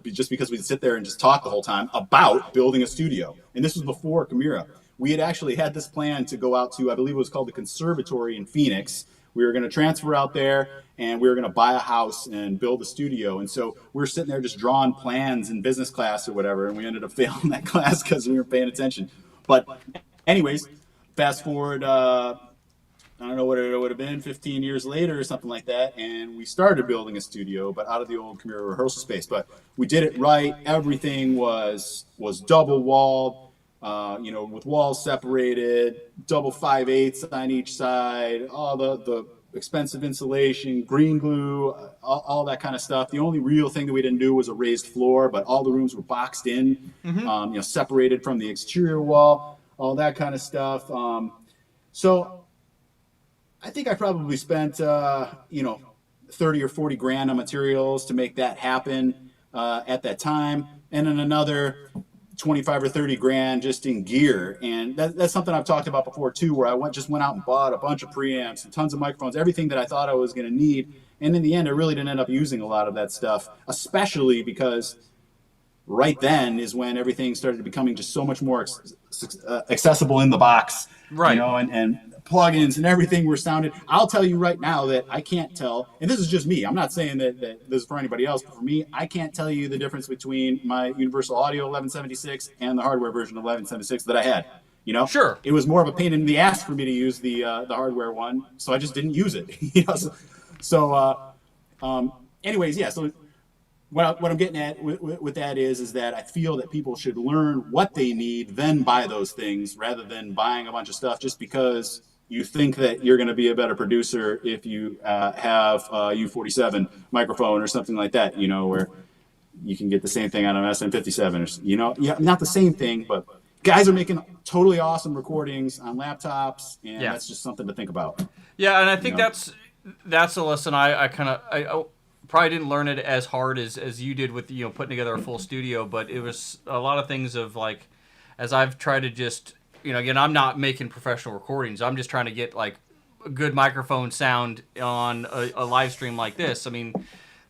just because we'd sit there and just talk the whole time about building a studio. And this was before Chimaira. We had actually had this plan to go out to, I believe it was called the Conservatory in Phoenix. We were going to transfer out there, and we were going to buy a house and build a studio. And so we were sitting there just drawing plans in business class or whatever, and we ended up failing that class because we weren't paying attention. But anyways, fast forward, I don't know what it would have been, 15 years later or something like that, and we started building a studio, but out of the old Chimaira rehearsal space. But we did it right. Everything was double-walled. With walls separated, double 5/8 on each side, all the expensive insulation, green glue, all that kind of stuff. The only real thing that we didn't do was a raised floor, but all the rooms were boxed in, separated from the exterior wall, all that kind of stuff. So I think I probably spent, 30 or 40 grand on materials to make that happen at that time. And then another 25 or 30 grand just in gear. And that's something I've talked about before too, where I went out and bought a bunch of preamps and tons of microphones, everything that I thought I was going to need. And in the end, I really didn't end up using a lot of that stuff, especially because right then is when everything started becoming just so much more accessible in the box, right? And plugins and everything were sounded. I'll tell you right now that I can't tell, and this is just me. I'm not saying that this is for anybody else, but for me, I can't tell you the difference between my Universal Audio 1176 and the hardware version of 1176 that I had. Sure. It was more of a pain in the ass for me to use the hardware one, so I just didn't use it. Anyways, yeah. So what I'm getting at with that is that I feel that people should learn what they need, then buy those things, rather than buying a bunch of stuff just because you think that you're going to be a better producer if you have a U47 microphone or something like that, where you can get the same thing on an SM57 or, not the same thing, but guys are making totally awesome recordings on laptops, and that's just something to think about. Yeah, and I think that's a lesson I probably didn't learn it as hard as you did with putting together a full studio, but it was a lot of things of as I've tried to just again, I'm not making professional recordings. I'm just trying to get a good microphone sound on a live stream like this. I mean,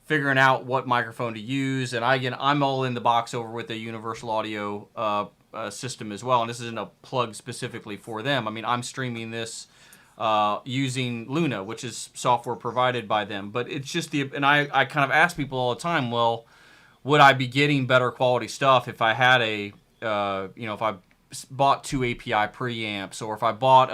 figuring out what microphone to use, and I'm all in the box over with a Universal Audio system as well, and this isn't a plug specifically for them. I mean, I'm streaming this using Luna, which is software provided by them. But it's just and I kind of ask people all the time, well, would I be getting better quality stuff if I had if I bought two API preamps, or if I bought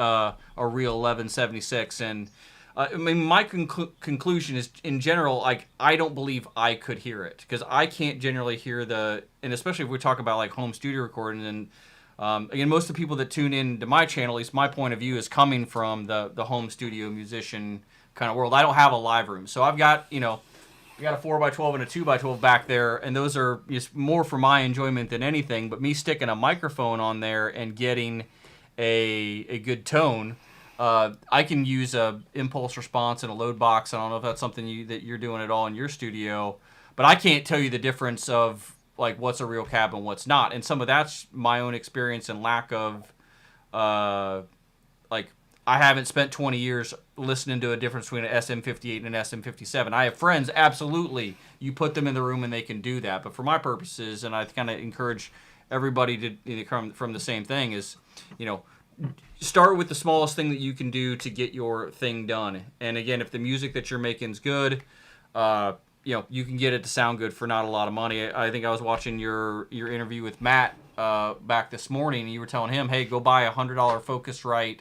a real 1176? And I mean, my conclusion is, in general, like, I don't believe I could hear it, because I can't generally hear and especially if we talk about like home studio recording. And again, most of the people that tune in to my channel, at least my point of view, is coming from the home studio musician kind of world. I don't have a live room, so I've got I got a 4x12 and a 2x12 back there, and those are just more for my enjoyment than anything. But me sticking a microphone on there and getting a good tone, I can use a impulse response and a load box. I don't know if that's something that you're doing at all in your studio, but I can't tell you the difference of like what's a real cab and what's not. And some of that's my own experience and lack of like, I haven't spent 20 years listening to a difference between an SM58 and an SM57. I have friends, absolutely. You put them in the room and they can do that. But for my purposes, and I kind of encourage everybody to come from the same thing, is, start with the smallest thing that you can do to get your thing done. And again, if the music that you're making is good, you can get it to sound good for not a lot of money. I think I was watching your interview with Matt back this morning, and you were telling him, hey, go buy a $100 Focusrite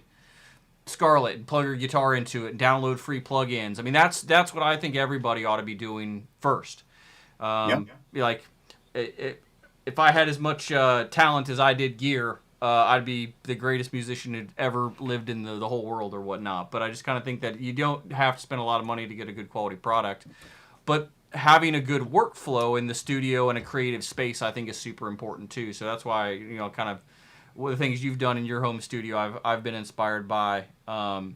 Scarlett and plug your guitar into it and download free plugins. I mean, that's what I think everybody ought to be doing first. Like, if I had as much talent as I did gear, I'd be the greatest musician who'd ever lived in the whole world or whatnot. But I just kind of think that you don't have to spend a lot of money to get a good quality product. But having a good workflow in the studio and a creative space, I think, is super important too. So that's why, kind of, one of the things you've done in your home studio, I've been inspired by out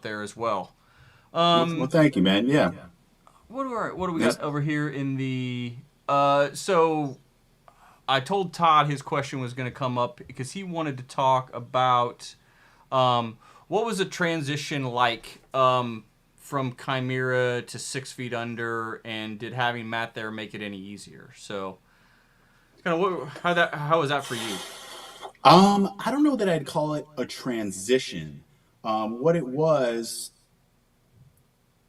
there as well. Well, thank you, man. Yeah. What do we got over here in the? So I told Todd his question was going to come up because he wanted to talk about what was the transition like from Chimaira to 6 Feet Under, and did having Matt there make it any easier? So, kind of, how was that for you? I don't know that I'd call it a transition. What it was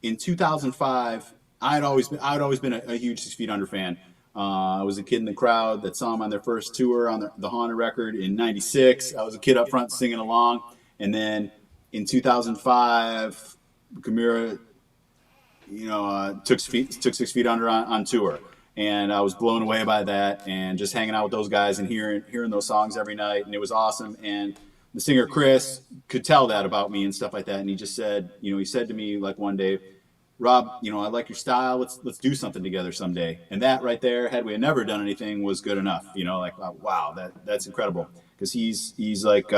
in 2005, I'd always been a huge 6 Feet Under fan. I was a kid in the crowd that saw them on their first tour on the Haunted record in '96. I was a kid up front singing along, and then in 2005, Chimaira, took 6 Feet Under on tour. And I was blown away by that, and just hanging out with those guys and hearing those songs every night, and it was awesome. And the singer Chris could tell that about me and stuff like that, and he just said, he said to me like one day, Rob, I like your style. Let's do something together someday. And that right there, had we had never done anything, was good enough. Wow, that's incredible, because he's like, he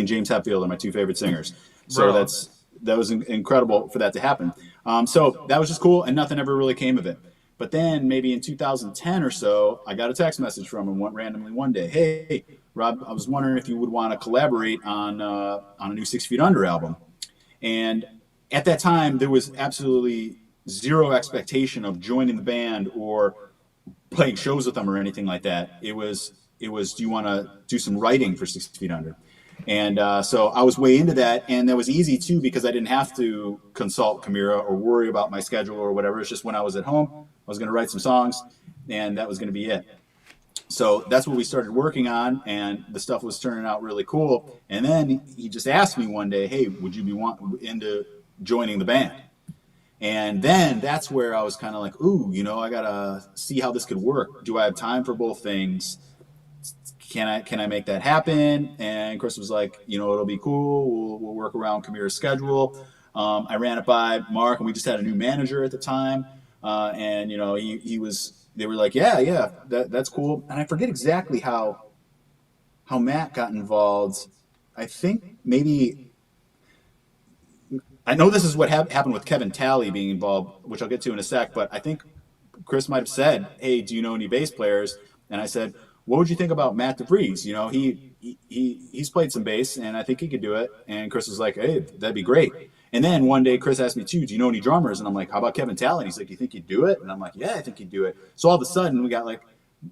and James Hetfield are my two favorite singers. So Bro. that was incredible for that to happen. So that was just cool, and nothing ever really came of it. But then maybe in 2010 or so, I got a text message from him randomly one day. Hey, Rob, I was wondering if you would want to collaborate on a new 6 Feet Under album. And at that time, there was absolutely zero expectation of joining the band or playing shows with them or anything like that. It was, do you want to do some writing for 6 Feet Under? And so I was way into that, and that was easy too, because I didn't have to consult Chimaira or worry about my schedule or whatever. It's just when I was at home, I was going to write some songs, and that was going to be it. So that's what we started working on, and the stuff was turning out really cool. And then he just asked me one day, hey, would you be into joining the band? And then that's where I was kind of like, ooh, I got to see how this could work. Do I have time for both things? Can I make that happen? And Chris was like, it'll be cool. We'll work around Chimaira's schedule. I ran it by Mark, and we just had a new manager at the time. And they were like, yeah, that's cool. And I forget exactly how Matt got involved. I think maybe, I know this is what happened with Kevin Talley being involved, which I'll get to in a sec, but I think Chris might have said, hey, do you know any bass players? And I said, what would you think about Matt DeVries? He's played some bass, and I think he could do it. And Chris was like, hey, that'd be great. And then one day Chris asked me too, do you know any drummers? And I'm like, how about Kevin Talley? And he's like, you think he'd do it? And I'm like, yeah, I think he'd do it. So all of a sudden we got like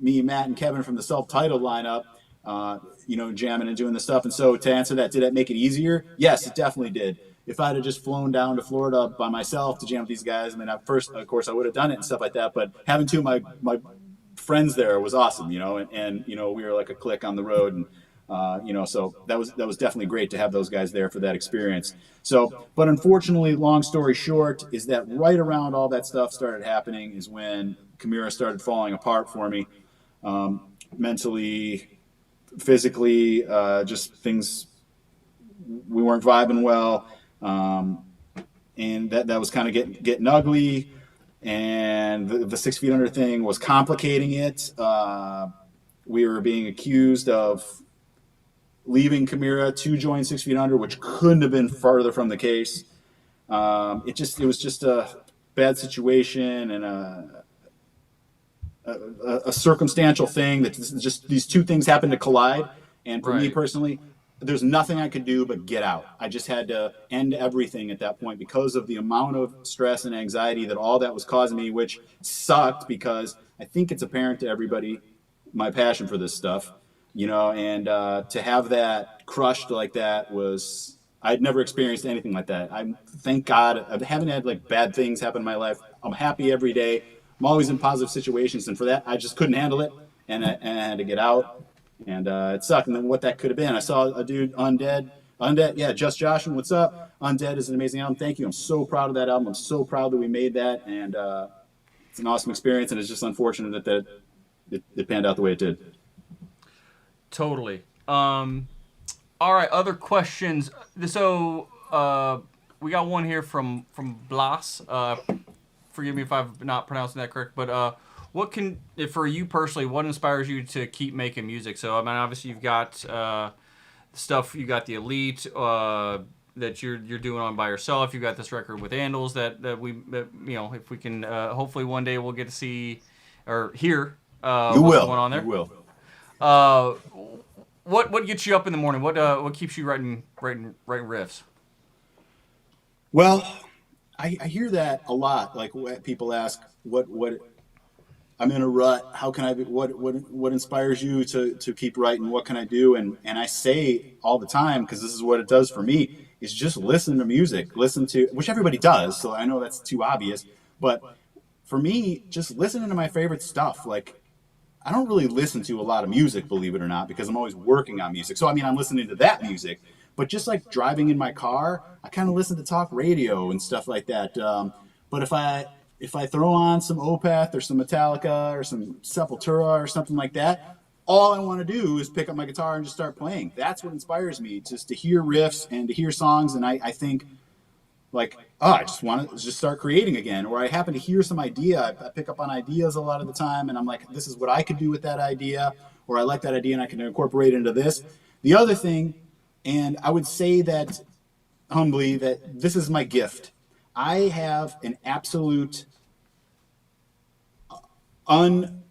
me, Matt, and Kevin from the self-titled lineup, jamming and doing the stuff. And so to answer that, did it make it easier? Yes, it definitely did. If I'd have just flown down to Florida by myself to jam with these guys, I mean, at first, of course, I would have done it and stuff like that. But having two of my friends there was awesome, and we were like a clique on the road, and so that was definitely great to have those guys there for that experience. So, but unfortunately, long story short, is that right around all that stuff started happening is when Chimaira started falling apart for me, mentally, physically, just things we weren't vibing well, and that was kind of getting ugly, and the 6 feet under thing was complicating it. We were being accused of leaving Chimaira to join 6 feet under, which couldn't have been further from the case. It was just a bad situation and a circumstantial thing that just these two things happened to collide. And for me personally, there's nothing I could do but get out. I just had to end everything at that point because of the amount of stress and anxiety that all that was causing me, which sucked because I think it's apparent to everybody my passion for this stuff, and to have that crushed like that was, I'd never experienced anything like that. Thank God, I haven't had like bad things happen in my life. I'm happy every day. I'm always in positive situations, and for that, I just couldn't handle it, and I had to get out. And it sucked. And then what that could have been, I saw a dude, Undead, yeah, Just Joshua, what's up? Undead is an amazing album. Thank you. I'm so proud of that album. I'm so proud that we made that, and it's an awesome experience. And it's just unfortunate that it panned out the way it did. Totally. All right. Other questions. So we got one here from Blas. Forgive me if I'm not pronouncing that correct, but for you personally, what inspires you to keep making music? So, I mean, obviously you've got stuff, you got the Elite that you're doing on by yourself. You got this record with Arnold that if we can, hopefully one day we'll get to see or hear what's going on there. You will. What gets you up in the morning? What keeps you writing riffs? Well, I hear that a lot. Like people ask, what I'm in a rut. How can I be? What inspires you to keep writing? What can I do? And I say all the time, because this is what it does for me, is just listen to music. Listen to, which everybody does. So I know that's too obvious, but for me, just listening to my favorite stuff. Like, I don't really listen to a lot of music, believe it or not, because I'm always working on music. So I mean, I'm listening to that music, but just like driving in my car, I kind of listen to talk radio and stuff like that. But if I throw on some Opeth or some Metallica or some Sepultura or something like that, all I want to do is pick up my guitar and just start playing. That's what inspires me, just to hear riffs and to hear songs. And I think, like, I just want to just start creating again. Or I happen to hear some idea. I pick up on ideas a lot of the time, and I'm like, this is what I could do with that idea. Or I like that idea and I can incorporate it into this. The other thing, and I would say that humbly, that this is my gift. I have an absolute an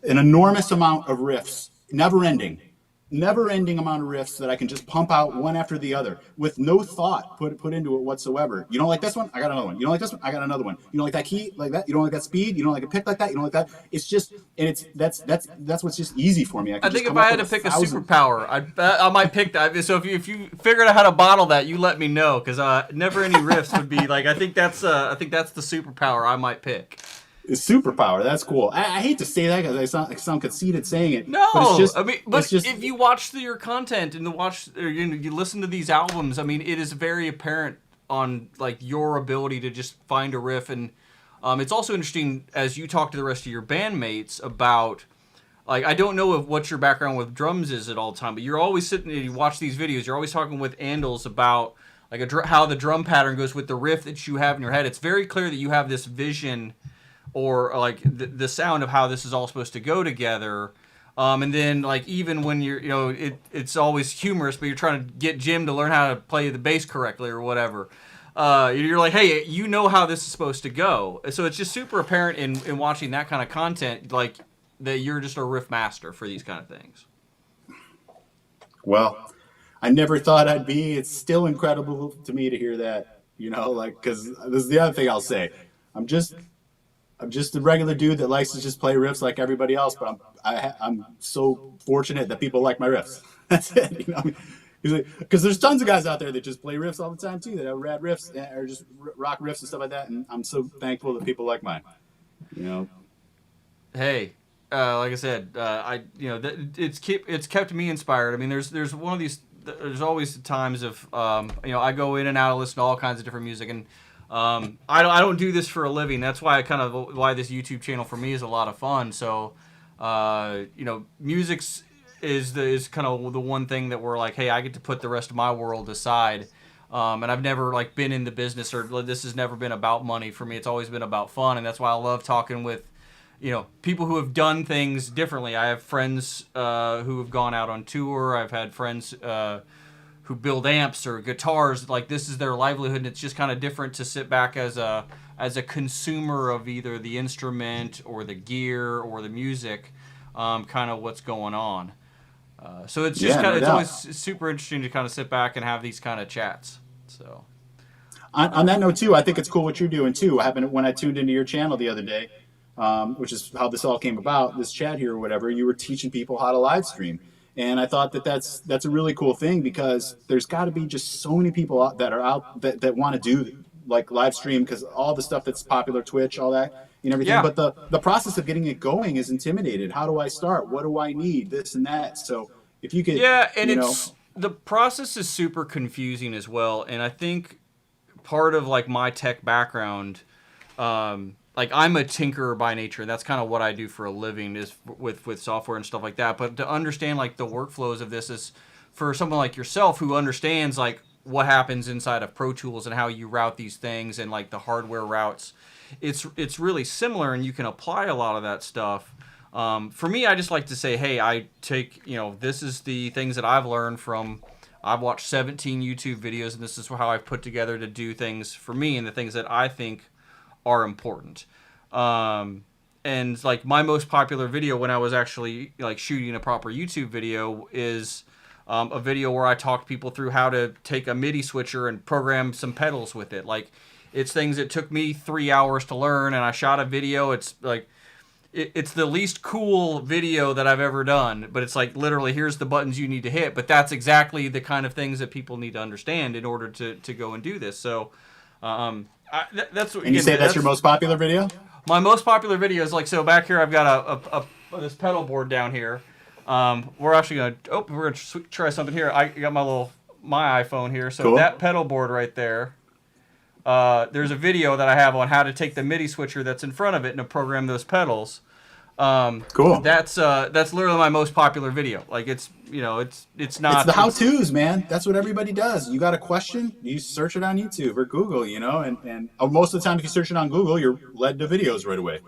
enormous amount of riffs, never ending amount of riffs that I can just pump out one after the other with no thought put into it whatsoever. You don't like this one? I got another one. You don't like this one? I got another one. You don't like that key like that? You don't like that speed? You don't like a pick like that? You don't like that? It's just, and that's what's just easy for me. I think if I had to pick a superpower, I might pick that. So if you figured out how to bottle that, you let me know, because never any riffs would be like, I think that's the superpower I might pick. Superpower. That's cool. I hate to say that because I sound conceited saying it. No, but it's just, I mean, if you watch your content and you listen to these albums, I mean, it is very apparent on like your ability to just find a riff, and it's also interesting as you talk to the rest of your bandmates about, like, I don't know what your background with drums is at all the time, but you're always sitting and you watch these videos. You're always talking with Andals about like how the drum pattern goes with the riff that you have in your head. It's very clear that you have this vision, or like the sound of how this is all supposed to go together. And then like even when you're, it's always humorous, but you're trying to get Jim to learn how to play the bass correctly or whatever. You're like, hey, you know how this is supposed to go. So it's just super apparent in watching that kind of content, like that you're just a riff master for these kind of things. Well, I never thought I'd be. It's still incredible to me to hear that, like, because this is the other thing I'll say. I'm just a regular dude that likes to just play riffs like everybody else. But I'm so fortunate that people like my riffs. That's it. You know, because there's tons of guys out there that just play riffs all the time too, that have rad riffs or just rock riffs and stuff like that. And I'm so thankful that people like mine. You know. Hey, like I said, it's kept me inspired. I mean, there's one of these. There's always times of I go in and out, listen to all kinds of different music, and I don't do this for a living. That's why why this YouTube channel for me is a lot of fun. So music's is kind of the one thing that we're like, hey, I get to put the rest of my world aside. And I've never like been in the business, or this has never been about money for me. It's always been about fun, and that's why I love talking with people who have done things differently. I have friends who have gone out on tour. I've had friends who build amps or guitars. Like, this is their livelihood, and it's just kind of different to sit back as a consumer of either the instrument or the gear or the music, kind of what's going on. So it's just it's always super interesting to kind of sit back and have these kind of chats. So on that note too, I think it's cool what you're doing too. When I tuned into your channel the other day, which is how this all came about, this chat here or whatever, you were teaching people how to live stream. And I thought that's a really cool thing, because there's got to be just so many people that are out that want to do like live stream, because all the stuff that's popular, Twitch, all that and everything. Yeah. But the process of getting it going is intimidated. How do I start? What do I need? This and that. So if you could, the process is super confusing as well. And I think part of like my tech background, like I'm a tinkerer by nature, and that's kind of what I do for a living, is with software and stuff like that. But to understand like the workflows of this is for someone like yourself who understands like what happens inside of Pro Tools and how you route these things and like the hardware routes. It's really similar, and you can apply a lot of that stuff. For me, I just like to say, hey, I take, this is the things that I've learned from, I've watched 17 YouTube videos, and this is how I've put together to do things for me and the things that I think are important. And like my most popular video when I was actually like shooting a proper YouTube video is a video where I talked people through how to take a MIDI switcher and program some pedals with it. Like, it's things that took me 3 hours to learn, and I shot a video. It's like, it's the least cool video that I've ever done, but it's like literally here's the buttons you need to hit. But that's exactly the kind of things that people need to understand in order to go and do this. So that's what. And you say that's your most popular video? My most popular video is like, so back here I've got this pedal board down here. We're actually gonna try something here. I got my iPhone here, so cool. That pedal board right there. There's a video that I have on how to take the MIDI switcher that's in front of it and to program those pedals. Cool. That's literally my most popular video. Like, it's not. It's the how-tos, man. That's what everybody does. You got a question, you search it on YouTube or Google, and most of the time if you search it on Google, you're led to videos right away.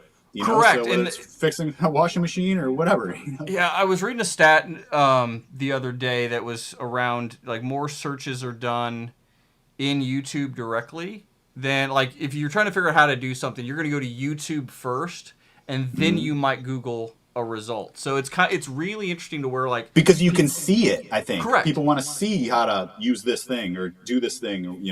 Correct. So whether it's fixing a washing machine or whatever. Yeah, I was reading a stat the other day that was around like more searches are done in YouTube directly than like if you're trying to figure out how to do something, you're going to go to YouTube first, and then you might Google a result. So it's really interesting to where like because you can see it. I think correct. People want to see how to use this thing or do this thing,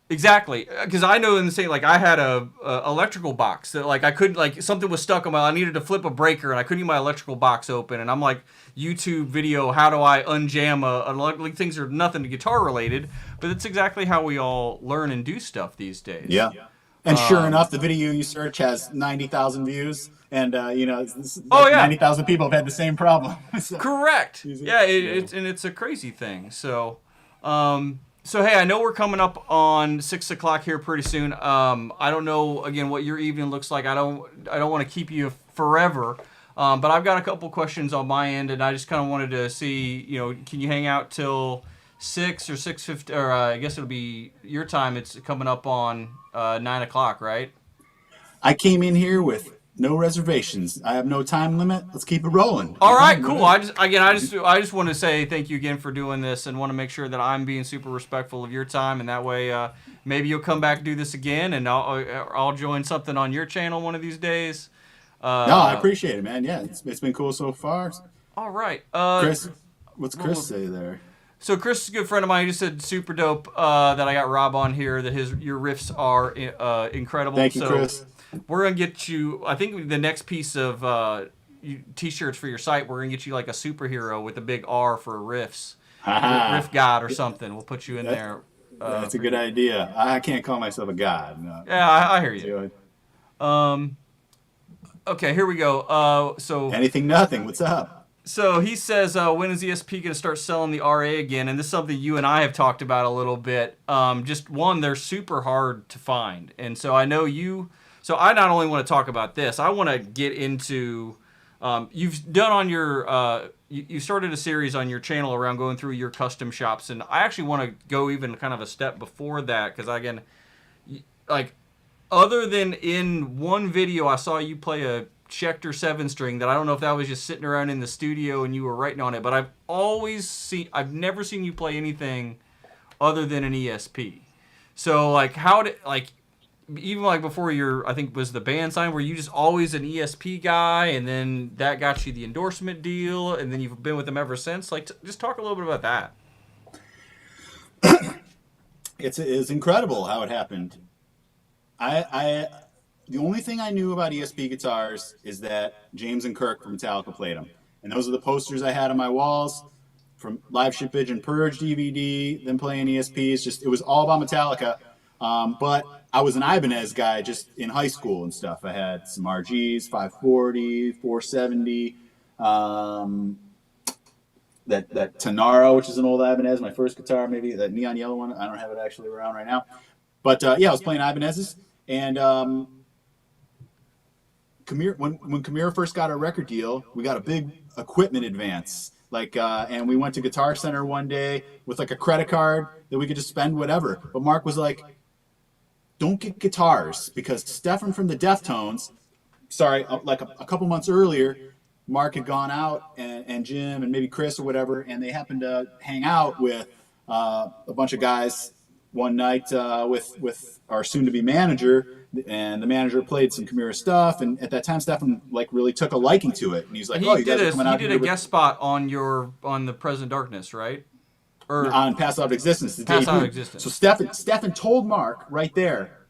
Exactly, because I know in the same, like I had a electrical box that like I couldn't, like something was stuck on I needed to flip a breaker and I couldn't get my electrical box open, and I'm like, YouTube video, how do I unjam like things are nothing guitar related, but that's exactly how we all learn and do stuff these days. Yeah, and sure enough, the video you search has 90,000 views, and 90,000 people have had the same problem. So, correct. Yeah, it's a crazy thing. So. So, hey, I know we're coming up on 6 o'clock here pretty soon. I don't know, again, what your evening looks like. I don't want to keep you forever, but I've got a couple questions on my end, and I just kind of wanted to see, can you hang out till 6 or 6:50, or I guess it'll be your time. It's coming up on 9 o'clock, right? I came in here with no reservations. I have no time limit. Let's keep it rolling. All right, cool. I just want to say thank you again for doing this, and want to make sure that I'm being super respectful of your time, and that way maybe you'll come back and do this again, and I'll join something on your channel one of these days. No, I appreciate it, man. Yeah, it's been cool so far. All right, Chris. What's Chris say there? So Chris is a good friend of mine. He just said super dope that I got Rob on here. That your riffs are incredible. Thank you, Chris. we're gonna get you. I think the next piece of t-shirts for your site, we're gonna get you like a superhero with a big R for riffs, Haha. riff god or something. We'll put you in That, there that's a for good your. idea. I can't call myself a god. No. Yeah, I hear you. So, Um, okay, here we go. anything, nothing. What's up? So he says, when is ESP going to start selling the RA again? And this is something you and I have talked about a little bit. Just one, they're super hard to find. And so I know you. So I not only want to talk about this, I want to get into. You've done on your. You started a series on your channel around going through your custom shops. And I actually want to go even kind of a step before that. Because again, like, other than in one video, I saw you play a Schecter 7-string that I don't know if that was just sitting around in the studio and you were writing on it, but I've never seen you play anything other than an ESP. So like even like before your, I think was the band sign, were you just always an ESP guy and then that got you the endorsement deal and then you've been with them ever since? Like just talk a little bit about that. It's incredible how it happened. I the only thing I knew about ESP guitars is that James and Kirk from Metallica played them, and those are the posters I had on my walls from Live Shippage and Purge DVD. Them playing ESPs, just it was all about Metallica. But I was an Ibanez guy just in high school and stuff. I had some RGs, 540, 470. That Tanaro, which is an old Ibanez, my first guitar, maybe that neon yellow one. I don't have it actually around right now. But yeah, I was playing Ibanez's. And when Chimaira first got our record deal, we got a big equipment advance. And we went to Guitar Center one day with like a credit card that we could just spend whatever. But Mark was like, don't get guitars because Stefan from the Deftones, like a couple months earlier, Mark had gone out and Jim and maybe Chris or whatever, and they happened to hang out with a bunch of guys one night with our soon-to-be manager, and the manager played some Chimaira stuff, and at that time Stefan like really took a liking to it, and he's like, "Oh, you guys are coming out here." He did a guest spot on the Present Darkness, right? Or on Pass Out of Existence, the Pass Out of debut. Existence. So Stefan told Mark right there,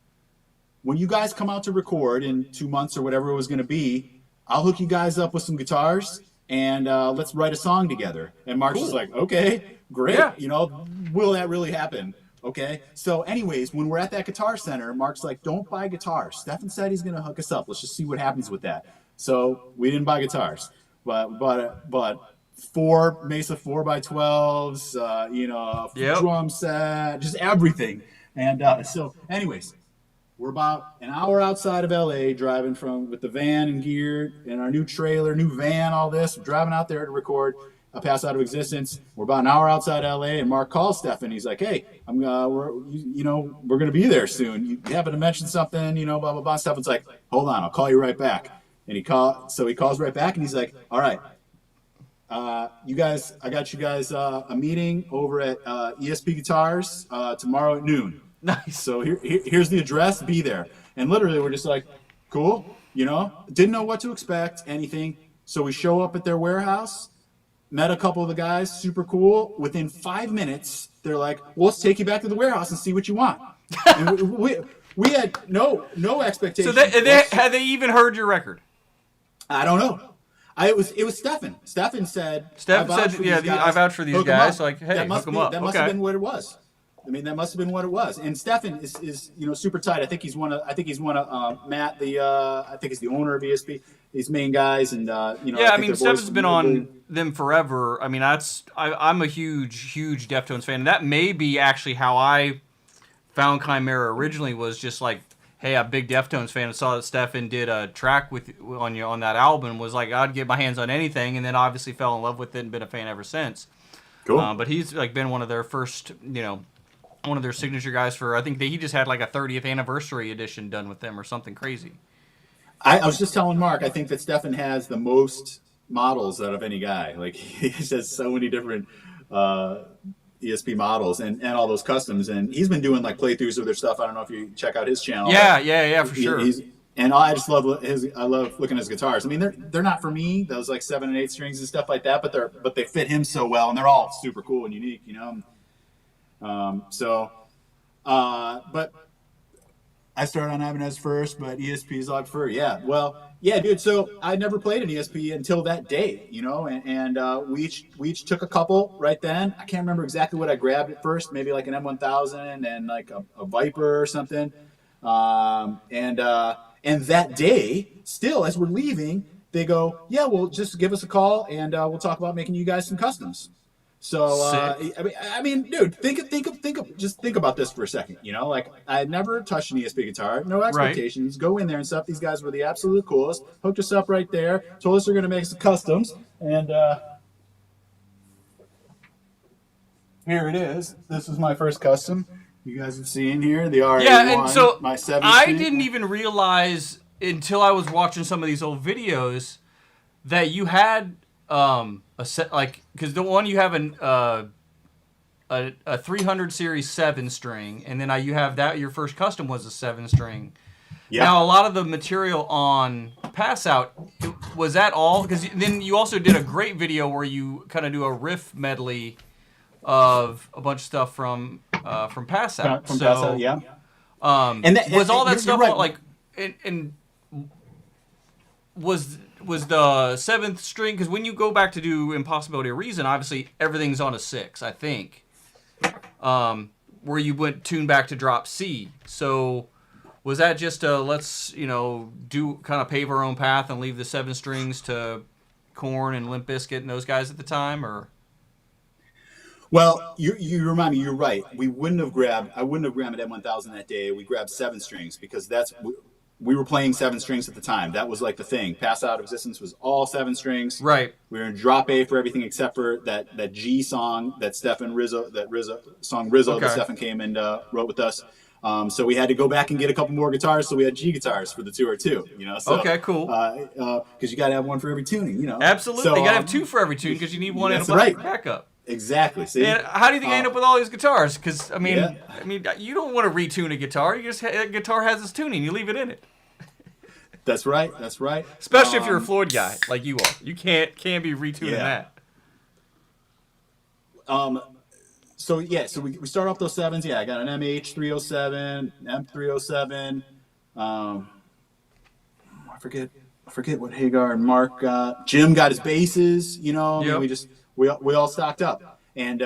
when you guys come out to record in 2 months or whatever it was going to be, I'll hook you guys up with some guitars and let's write a song together. And Mark's just like, okay, great. Yeah. Will that really happen? Okay. So anyways, when we're at that Guitar Center, Mark's like, don't buy guitars. Stefan said he's going to hook us up. Let's just see what happens with that. So we didn't buy guitars, but 4 Mesa 4x12s, drum set, just everything. And so anyways, we're about an hour outside of LA driving with the van and gear and our new trailer, new van, all this. We're driving out there to record a Pass Out of Existence. We're about an hour outside LA, and Mark calls Stefan. He's like, "Hey, we're going to be there soon. You happen to mention something, blah blah blah." Stefan's like, "Hold on, I'll call you right back." And he calls right back, and he's like, "All right, you guys, I got you guys a meeting over at ESP Guitars tomorrow at noon." Nice. So here's the address. Be there. And literally, we're just like, cool. Didn't know what to expect, anything. So we show up at their warehouse. Met a couple of the guys, super cool. Within 5 minutes, they're like, well, let's take you back to the warehouse and see what you want. And we had no expectations. So had they even heard your record? I don't know. It was Stefan. Stefan said, I vouch for these guys. Like, hey, hook them up. That must have been what it was. I mean, that must have been what it was. And Stefan is super tight. I think he's one of Matt, I think he's the owner of ESP. These main guys, and yeah, I mean, Stefan's been on them forever. I mean, I'm a huge Deftones fan. And that may be actually how I found Chimaira originally. Was just like, hey, I'm a big Deftones fan, and saw that Stefan did a track on that album. Was like, I'd get my hands on anything, and then obviously fell in love with it and been a fan ever since. Cool. But he's like been one of their first, one of their signature guys for. I think he just had like a 30th anniversary edition done with them or something crazy. I was just telling Mark, I think that Stefan has the most models out of any guy. Like, he has so many different ESP models and all those customs. And he's been doing like playthroughs of their stuff. I don't know if you check out his channel. Yeah, for sure. And I just love I love looking at his guitars. I mean, they're not for me, those like 7 and 8 strings and stuff like that, but they fit him so well, and they're all super cool and unique, But I started on Ibanez first, but ESP is on first. Yeah, well, yeah, dude. So I never played an ESP until that day, and we each took a couple right then. I can't remember exactly what I grabbed at first. Maybe like an M1000 and like a Viper or something. And that day, still as we're leaving, they go, yeah, well, just give us a call and we'll talk about making you guys some customs. So Sick. I mean, dude, just think about this for a second. Like I had never touched an ESP guitar, no Right. expectations. Go in there and stuff. These guys were the absolute coolest. Hooked us up right there. Told us they're gonna make some customs, and here it is. This was my first custom. You guys have seen here the Yeah, and RA1, so my seven I string. didn't even realize until I was watching some of these old videos that you had a set, like, because the one you have a 300 series 7 string, and then you have that your first custom was a 7 string. Yeah. Now a lot of the material on Pass Out, was that all? Because then you also did a great video where you kind of do a riff medley of a bunch of stuff from Pass Out. From Pass Out, So yeah. was all that You're stuff right. like and was the 7th string, because when you go back to do Impossibility of Reason, obviously everything's on a 6, I think, where you went tune back to drop C. So was that just a let's do kind of pave our own path and leave the 7 strings to Korn and Limp Bizkit and those guys at the time, or? Well, you remind me. You're right. I wouldn't have grabbed an M1000 that day. We grabbed 7 strings because we were playing 7 strings at the time. That was like the thing. Pass Out of Existence was all 7 strings. Right. We were in drop A for everything except for that G song that Rizzo that Okay. Stefan came and wrote with us. So we had to go back and get a couple more guitars. So we had G guitars for the tour too. So Okay, cool. because you got to have one for every tuning. Absolutely. So You gotta have 2 for every tune because you need one in a that's right. backup. Exactly. See. And how do you think I end up with all these guitars? Because Yeah. you don't want to retune a guitar. You just a guitar has its tuning. You leave it in it. That's right. That's right. Especially if you're a Floyd guy like you are. You can't be retuning Yeah. that. So we start off those sevens. Yeah, I got an MH 307, M 307. I forget what Hagar and Mark got. Jim got his basses. I mean, Yep. we all stocked up. And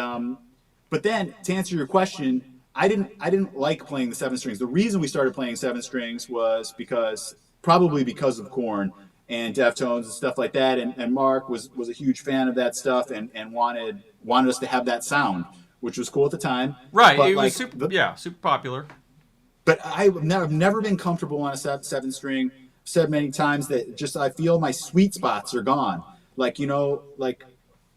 but then to answer your question, I didn't like playing the 7 strings. The reason we started playing 7 strings was probably because of Korn and Deftones and stuff like that. And Mark was a huge fan of that stuff and wanted us to have that sound, which was cool at the time. Right. But It was like super popular. but I've never been comfortable on a 7 string. Said many times that just I feel my sweet spots are gone. Like like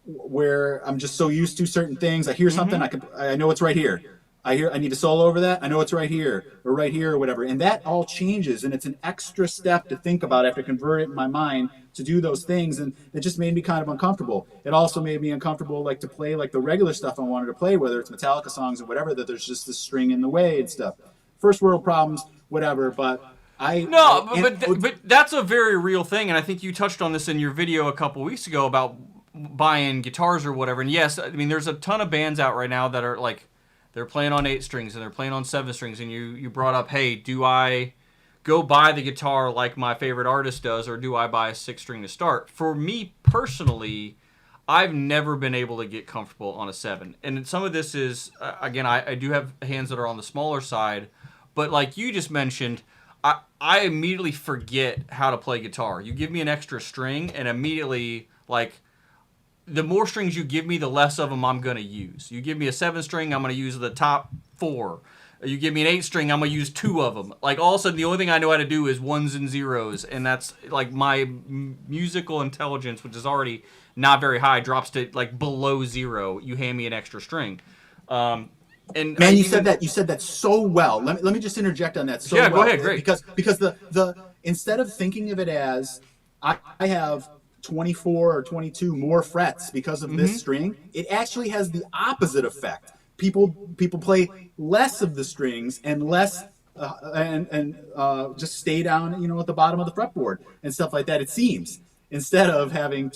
where I'm just so used to certain things. I hear something, I know it's right here. I need a solo over that. I know it's right here or whatever. And that all changes, and it's an extra step to think about. I have to convert it in my mind to do those things, and it just made me kind of uncomfortable. It also made me uncomfortable, like to play like the regular stuff I wanted to play, whether it's Metallica songs or whatever. That there's just this string in the way and stuff. First world problems, whatever. But No, but that's a very real thing, and I think you touched on this in your video a couple weeks ago about buying guitars or whatever. And yes, I mean there's a ton of bands out right now that are like they're playing on 8 strings and they're playing on 7 strings, and you brought up, hey, do I go buy the guitar like my favorite artist does, or do I buy a 6 string to start? For me personally, I've never been able to get comfortable on a 7, and some of this is again I do have hands that are on the smaller side, but like you just mentioned. I immediately forget how to play guitar. You give me an extra string, and immediately, like, the more strings you give me, the less of them I'm going to use. You give me a 7 string, I'm going to use the top 4. You give me an 8 string, I'm going to use 2 of them. Like, all of a sudden, the only thing I know how to do is ones and zeros, and that's, like, my musical intelligence, which is already not very high, drops to, like, below 0. You hand me an extra string. And man, you said that so well. Let me just interject on that. So Yeah, well, go ahead, great. Because the instead of thinking of it as I have 24 or 22 more frets because of this string, it actually has the opposite effect. People play less of the strings and less and just stay down, at the bottom of the fretboard and stuff like that. It seems. instead of having,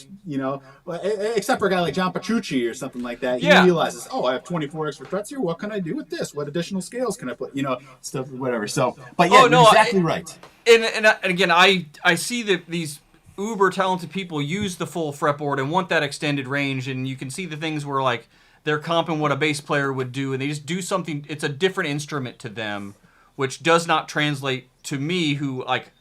except for a guy like John Petrucci or something like that, he Yeah. realizes, oh, I have 24 extra frets here. What can I do with this? What additional scales can I put? Stuff, whatever. So, but yeah, Oh you're no. exactly right. And again, I see that these uber talented people use the full fretboard and want that extended range, and you can see the things where like they're comping what a bass player would do, and they just do something. It's a different instrument to them, which does not translate to me, who like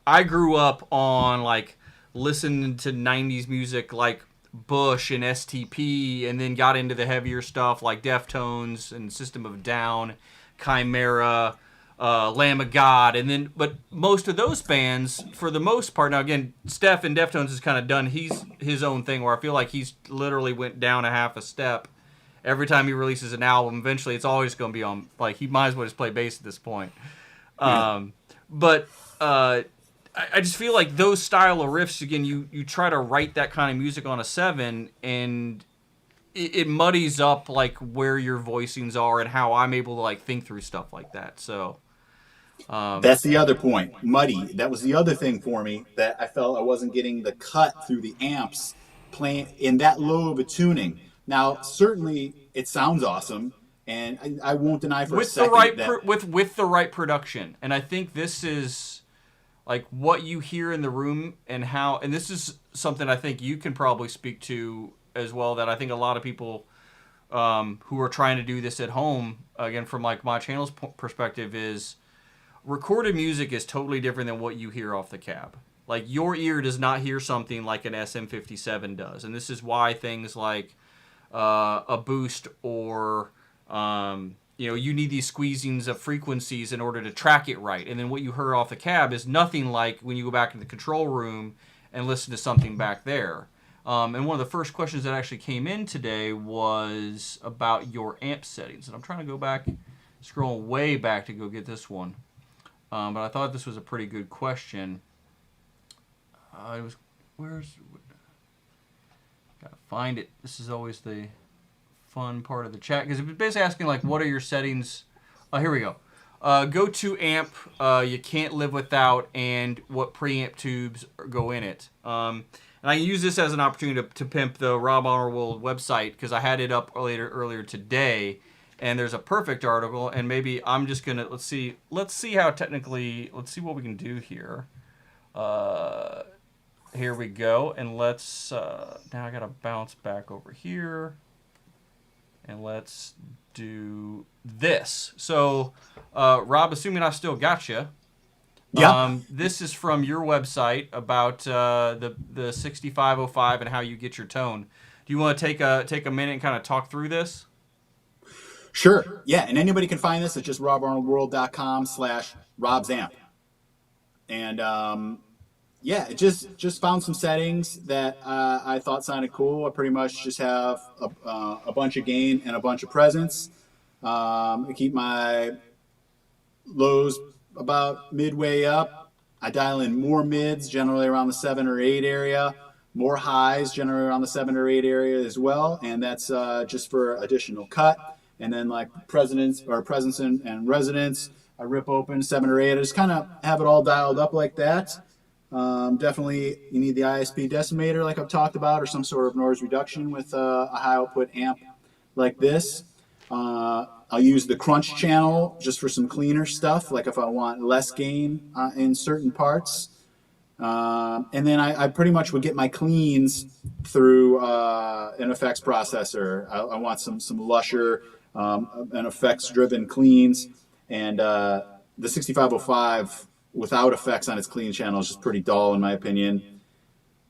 I grew up on like listening to '90s music like Bush and STP, and then got into the heavier stuff like Deftones and System of a Down, Chimaira, Lamb of God, and then but most of those bands, for the most part, now again, Steph and Deftones has kind of done his own thing where I feel like he's literally went down a half a step every time he releases an album. Eventually, it's always going to be on like he might as well just play bass at this point. But I just feel like those style of riffs again, you try to write that kind of music on a 7 and it muddies up like where your voicings are and how I'm able to like think through stuff like that. So That's the other point. Muddy. That was the other thing for me that I felt I wasn't getting the cut through the amps playing in that low of a tuning. Now, certainly it sounds awesome, and I won't deny for a with the second right that with the right production, and I think this is like what you hear in the room and how, and this is something I think you can probably speak to as well. That I think a lot of people who are trying to do this at home, again from like my channel's perspective, is recorded music is totally different than what you hear off the cab. Like your ear does not hear something like an SM57 does, and this is why things like a boost or you need these squeezings of frequencies in order to track it right. And then what you heard off the cab is nothing like when you go back in the control room and listen to something back there. And one of the first questions that actually came in today was about your amp settings, and I'm trying to go back, scroll way back to go get this one. But I thought this was a pretty good question. Gotta find it. This is always the fun part of the chat because it's basically asking like, what are your settings? Here we go. Go to amp. You can't live without, and what preamp tubes go in it. And I can use this as an opportunity to pimp the Rob Arnold website because I had it up earlier today. And there's a perfect article, and maybe I'm just gonna let's see how technically let's see what we can do here. Here we go, and let's now I gotta bounce back over here, and let's do this. So, Rob, assuming I still got you. yeah. This is from your website about the 6505 and how you get your tone. Do you want to take a minute and kind of talk through this? Sure. Yeah, and anybody can find this at just robarnoldworld.com/robsamp. And yeah, it just found some settings that I thought sounded cool. I pretty much just have a bunch of gain and a bunch of presence. I keep my lows about midway up. I dial in more mids, generally around the 7 or 8 area. More highs, generally around the 7 or 8 area as well. And that's just for additional cut. And then like presence and resonance, I rip open 7 or 8. I just kind of have it all dialed up like that. Definitely you need the ISP decimator like I've talked about, or some sort of noise reduction with a high output amp like this. I'll use the crunch channel just for some cleaner stuff, like if I want less gain in certain parts. And then I pretty much would get my cleans through an effects processor. I want some lusher and effects driven cleans, and the 6505 without effects on its clean channel is just pretty dull in my opinion.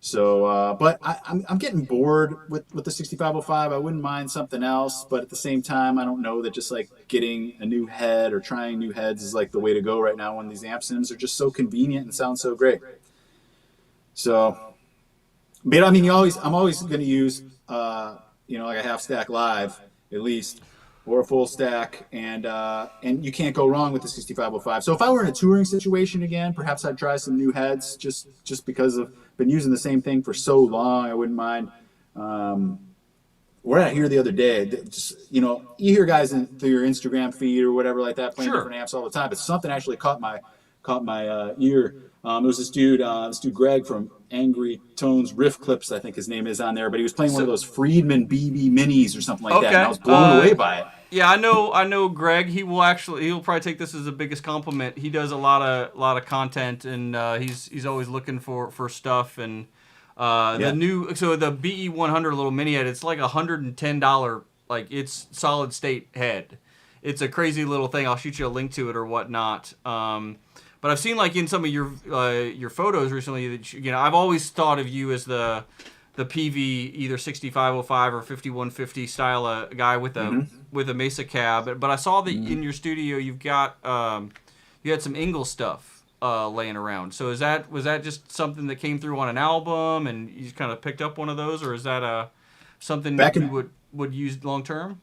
So, but I'm getting bored with the 6505. I wouldn't mind something else, but at the same time, I don't know that just like getting a new head or trying new heads is like the way to go right now when these amp sims are just so convenient and sound so great. So, but I mean, I'm always going to use, like a half stack live at least, or a full stack, and you can't go wrong with the 6505. So if I were in a touring situation again, perhaps I'd try some new heads just because I've been using the same thing for so long. I wouldn't mind. What did I hear the other day? Just, you hear guys through your Instagram feed or whatever like that playing Sure. different amps all the time, but something actually caught caught my ear. It was this dude Greg from Angry Tones Riff Clips, I think his name is on there, but he was playing one of So those Friedman BB Minis or something like that, and I okay. was blown away by it. Yeah, I know Greg. He'll probably take this as the biggest compliment. He does a lot of content, and he's always looking for stuff. And Yeah. the BE 100 little mini head, it's like $110, like it's solid state head. It's a crazy little thing. I'll shoot you a link to it or whatnot. But I've seen like in some of your photos recently that I've always thought of you as the PV either 6505 or 5150 style guy with a Mesa cab. But I saw that in your studio you've got you had some Ingle stuff laying around. So was that just something that came through on an album and you just kind of picked up one of those, or is that something Back that in you would use long term?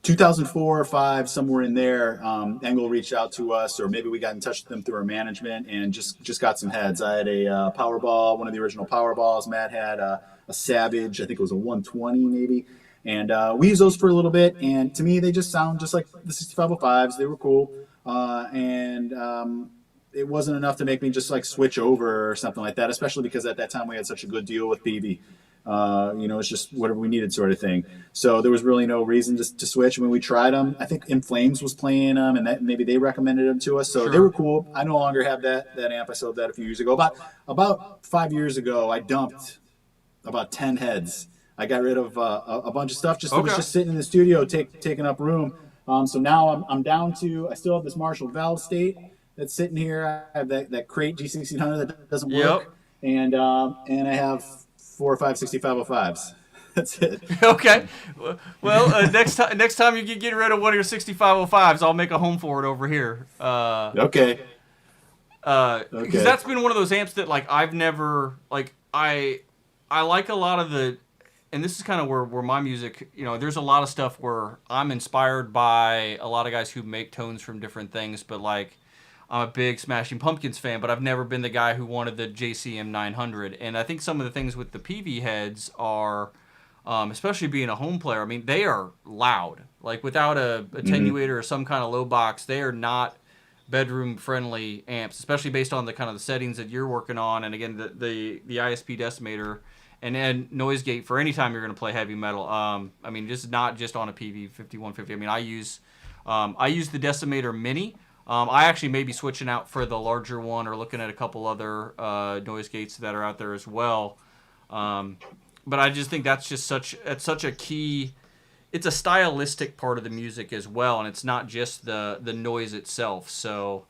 2004 or 5, somewhere in there, Engel reached out to us, or maybe we got in touch with them through our management and just got some heads. I had a Powerball, one of the original Powerballs. Matt had a Savage, I think it was a 120 maybe. And we used those for a little bit, and to me, they just sound just like the 6505s. They were cool. It wasn't enough to make me just like switch over or something like that, especially because at that time we had such a good deal with PV. It's just whatever we needed sort of thing. So there was really no reason to switch. I mean, we tried them. I think In Flames was playing them, and that maybe they recommended them to us. So Sure. they were cool. I no longer have that amp. I sold that a few years ago. About 5 years ago, I dumped about 10 heads. I got rid of a bunch of stuff. It was just sitting in the studio, taking up room. So now I'm down to. I still have this Marshall Valve State that's sitting here. I have that crate G1600 that doesn't work, and I have 4 or 5 6505s. That's it. Okay. Well, next time you get rid of one of your 6505s, I'll make a home for it over here. Okay. Because that's been one of those amps that like I've never like I like a lot of the, and this is kind of where my music, there's a lot of stuff where I'm inspired by a lot of guys who make tones from different things, but like I'm a big Smashing Pumpkins fan, but I've never been the guy who wanted the JCM 900. And I think some of the things with the PV heads are, especially being a home player, I mean, they are loud. Like without a attenuator or some kind of low box, they are not bedroom friendly amps, especially based on the kind of the settings that you're working on. And again, the ISP decimator and then noise gate for any time you're going to play heavy metal. I mean, just not just on a PV 5150. I mean, I use the decimator mini. I actually may be switching out for the larger one or looking at a couple other noise gates that are out there as well. But I just think that's such a key. It's a stylistic part of the music as well, and it's not just the noise itself. So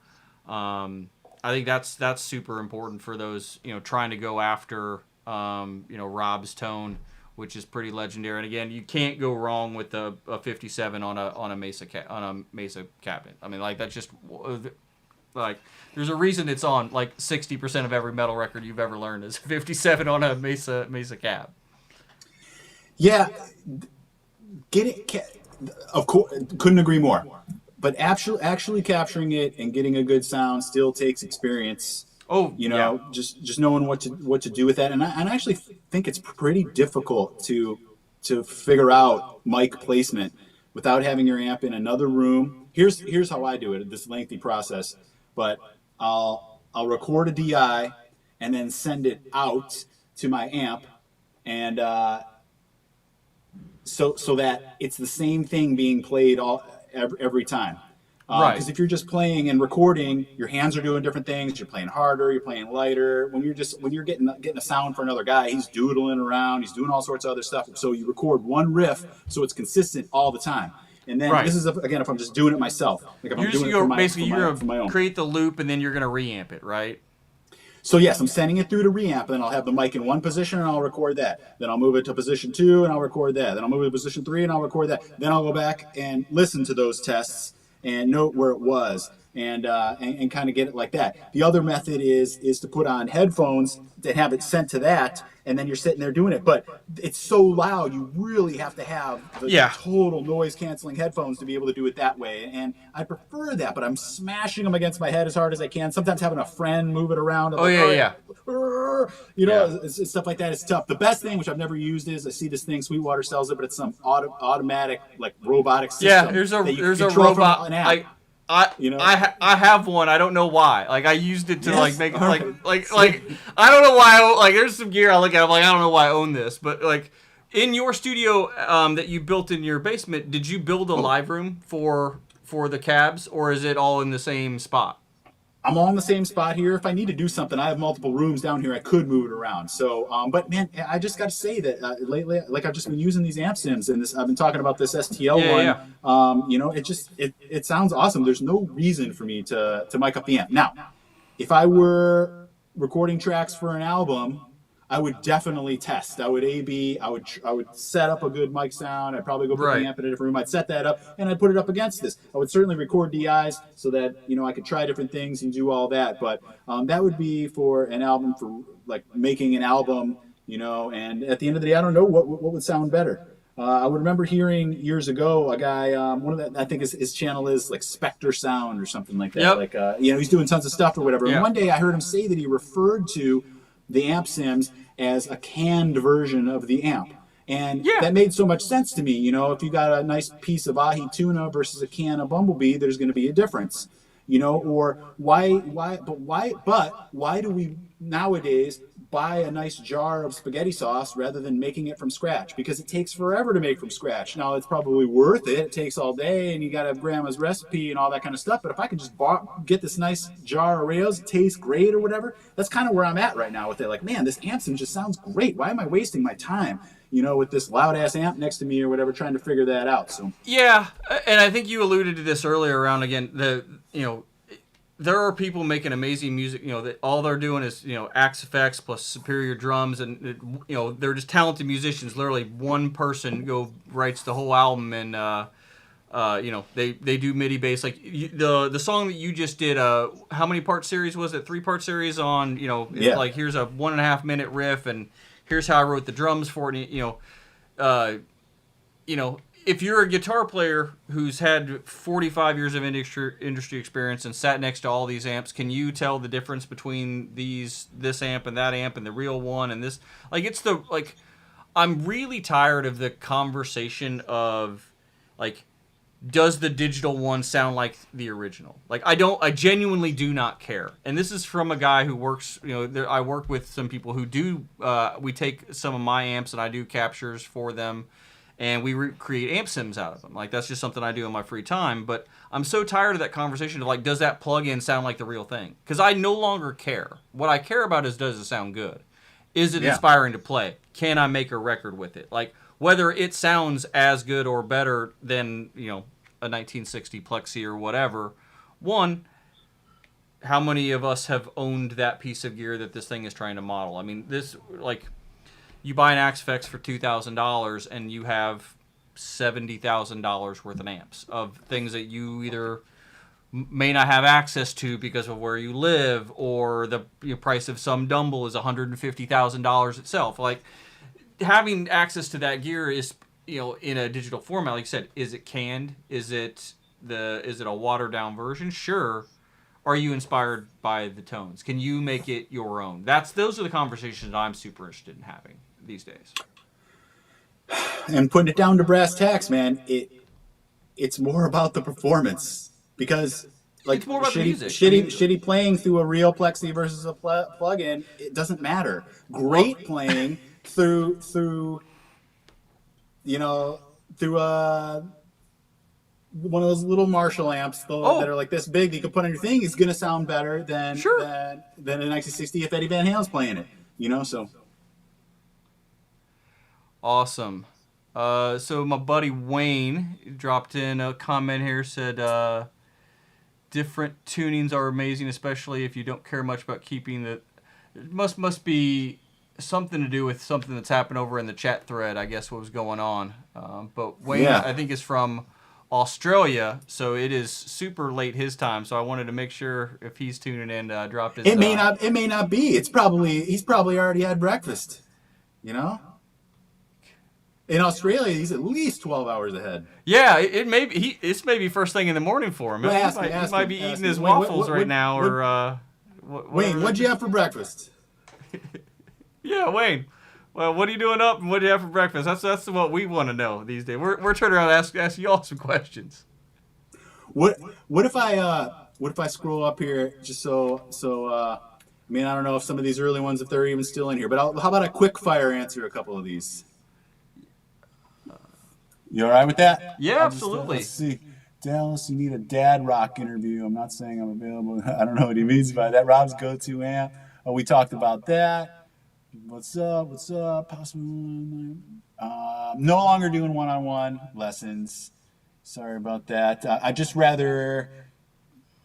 I think that's super important for those trying to go after Rob's tone, which is pretty legendary. And again, you can't go wrong with a 57 on a Mesa cabinet. I mean, like that's just like there's a reason it's on like 60% of every metal record you've ever learned is 57 on a Mesa cab. Yeah, of course, couldn't agree more. But actually capturing it and getting a good sound still takes experience. Just knowing what to do with that, and I actually think it's pretty difficult to figure out mic placement without having your amp in another room. Here's how I do it. This lengthy process, but I'll record a DI and then send it out to my amp, and so that it's the same thing being played every time. Right. Because if you're just playing and recording, your hands are doing different things. You're playing harder. You're playing lighter. When you're getting a sound for another guy, he's doodling around. He's doing all sorts of other stuff. So you record one riff, so it's consistent all the time. And then this is again if I'm just doing it myself. Like if I'm doing it for my own. Create the loop and then you're gonna reamp it, right? So yes, I'm sending it through to reamp, and then I'll have the mic in one position, and I'll record that. Then I'll move it to position 2, and I'll record that. Then I'll move it to position 3, and I'll record that. Then I'll go back and listen to those tests and note where it was, and kind of get it like that. The other method is to put on headphones to have it sent to that, and then you're sitting there doing it. But it's so loud, you really have to have the total noise-canceling headphones to be able to do it that way. And I prefer that, but I'm smashing them against my head as hard as I can. Sometimes having a friend move it around. It's stuff like that is tough. The best thing, which I've never used, is I see this thing, Sweetwater sells it, but it's some automatic, like robotic system. Yeah, there's a robot. An app. You know, I have one. I don't know why. Like I used it to Yes, like make it alright. like I don't know why. Like there's some gear I look at. I'm like I don't know why I own this, but like in your studio that you built in your basement, did you build a live room for the cabs, or is it all in the same spot? I'm all in the same spot here. If I need to do something, I have multiple rooms down here. I could move it around. So, but man, I just got to say that lately, like I've just been using these amp sims, and this I've been talking about this STL Yeah, yeah. one. You know, it sounds awesome. There's no reason for me to mic up the amp. Now, if I were recording tracks for an album, I would definitely test. I would A/B. I would set up a good mic sound. I'd probably go put the Right. amp in a different room. I'd set that up and I'd put it up against this. I would certainly record DIs so that I could try different things and do all that. But that would be for an album, for like making an album. And at the end of the day, I don't know what would sound better. I would remember hearing years ago a guy, one of the, I think his channel is like Spectre Sound or something like that. Yep. Like, he's doing tons of stuff or whatever. Yeah. And one day I heard him say that he referred to the amp sims as a canned version of the amp. And Yeah. that made so much sense to me. If you got a nice piece of ahi tuna versus a can of bumblebee, there's going to be a difference. Or why do we nowadays buy a nice jar of spaghetti sauce rather than making it from scratch? Because it takes forever to make from scratch. Now, it's probably worth it. It takes all day, and you got to have grandma's recipe and all that kind of stuff. But if I can just get this nice jar of Rails, it tastes great or whatever, that's kind of where I'm at right now with it. Like, man, this amp sim just sounds great. Why am I wasting my time, with this loud-ass amp next to me or whatever, trying to figure that out? So Yeah, and I think you alluded to this earlier around again there are people making amazing music, that all they're doing is, axe effects plus superior drums, and they're just talented musicians. Literally one person writes the whole album, and they do MIDI bass. Like the song that you just did, how many part series was it? 3-part series on, Yeah. like here's a 1.5 minute riff, and here's how I wrote the drums for it. If you're a guitar player who's had 45 years of industry experience and sat next to all these amps, can you tell the difference between this amp and that amp and the real one and this? I'm really tired of the conversation of like, does the digital one sound like the original? Like, I genuinely do not care. And this is from a guy who works, I work with some people who do, we take some of my amps and I do captures for them, and we create amp sims out of them. Like, that's just something I do in my free time. But I'm so tired of that conversation of like, does that plug-in sound like the real thing? Because I no longer care. What I care about is, does it sound good? Is it inspiring to play? Can I make a record with it? Like, whether it sounds as good or better than, a 1960 Plexi or whatever. One, how many of us have owned that piece of gear that this thing is trying to model? I mean, you buy an Axe Effects for $2,000 and you have $70,000 worth of amps of things that you either may not have access to because of where you live, or the price of some Dumble is $150,000 itself. Like, having access to that gear is, in a digital format, like you said, is it canned? Is it a watered down version? Sure. Are you inspired by the tones? Can you make it your own? Those are the conversations I'm super interested in having these days. And putting it down to brass tacks, man, it's more about the performance, because like It's more about the music. shitty playing through a real Plexi versus a plug-in, it doesn't matter. Great playing through one of those little Marshall amps that are like this big that you can put on your thing is going to sound better than a 1960 if Eddie Van Halen's playing it. So Awesome. So my buddy Wayne dropped in a comment here, said different tunings are amazing, especially if you don't care much about keeping the... It must be something to do with something that's happened over in the chat thread, I guess, what was going on. But Wayne, I think, is from Australia, so it is super late his time. So I wanted to make sure if he's tuning in, dropped his... It may not be. He's probably already had breakfast. In Australia, he's at least 12 hours ahead. Yeah, it's maybe first thing in the morning for him. Well, he might be eating his waffles right now, or Wayne, what'd you have for breakfast? Yeah, Wayne. Well, what are you doing up, and what do you have for breakfast? That's what we want to know these days. We're turning around to ask y'all some questions. What what if I scroll up here just I mean, I don't know if some of these early ones, if they're even still in here, but how about a quick fire answer a couple of these? You all right with that? Yeah, I'll just absolutely. let's see. Dallas, you need a dad rock interview. I'm not saying I'm available. I don't know what he means by that. Rob's go-to amp. Oh, we talked about that. What's up? What's up? Possible. No longer doing one-on-one lessons. Sorry about that. I just rather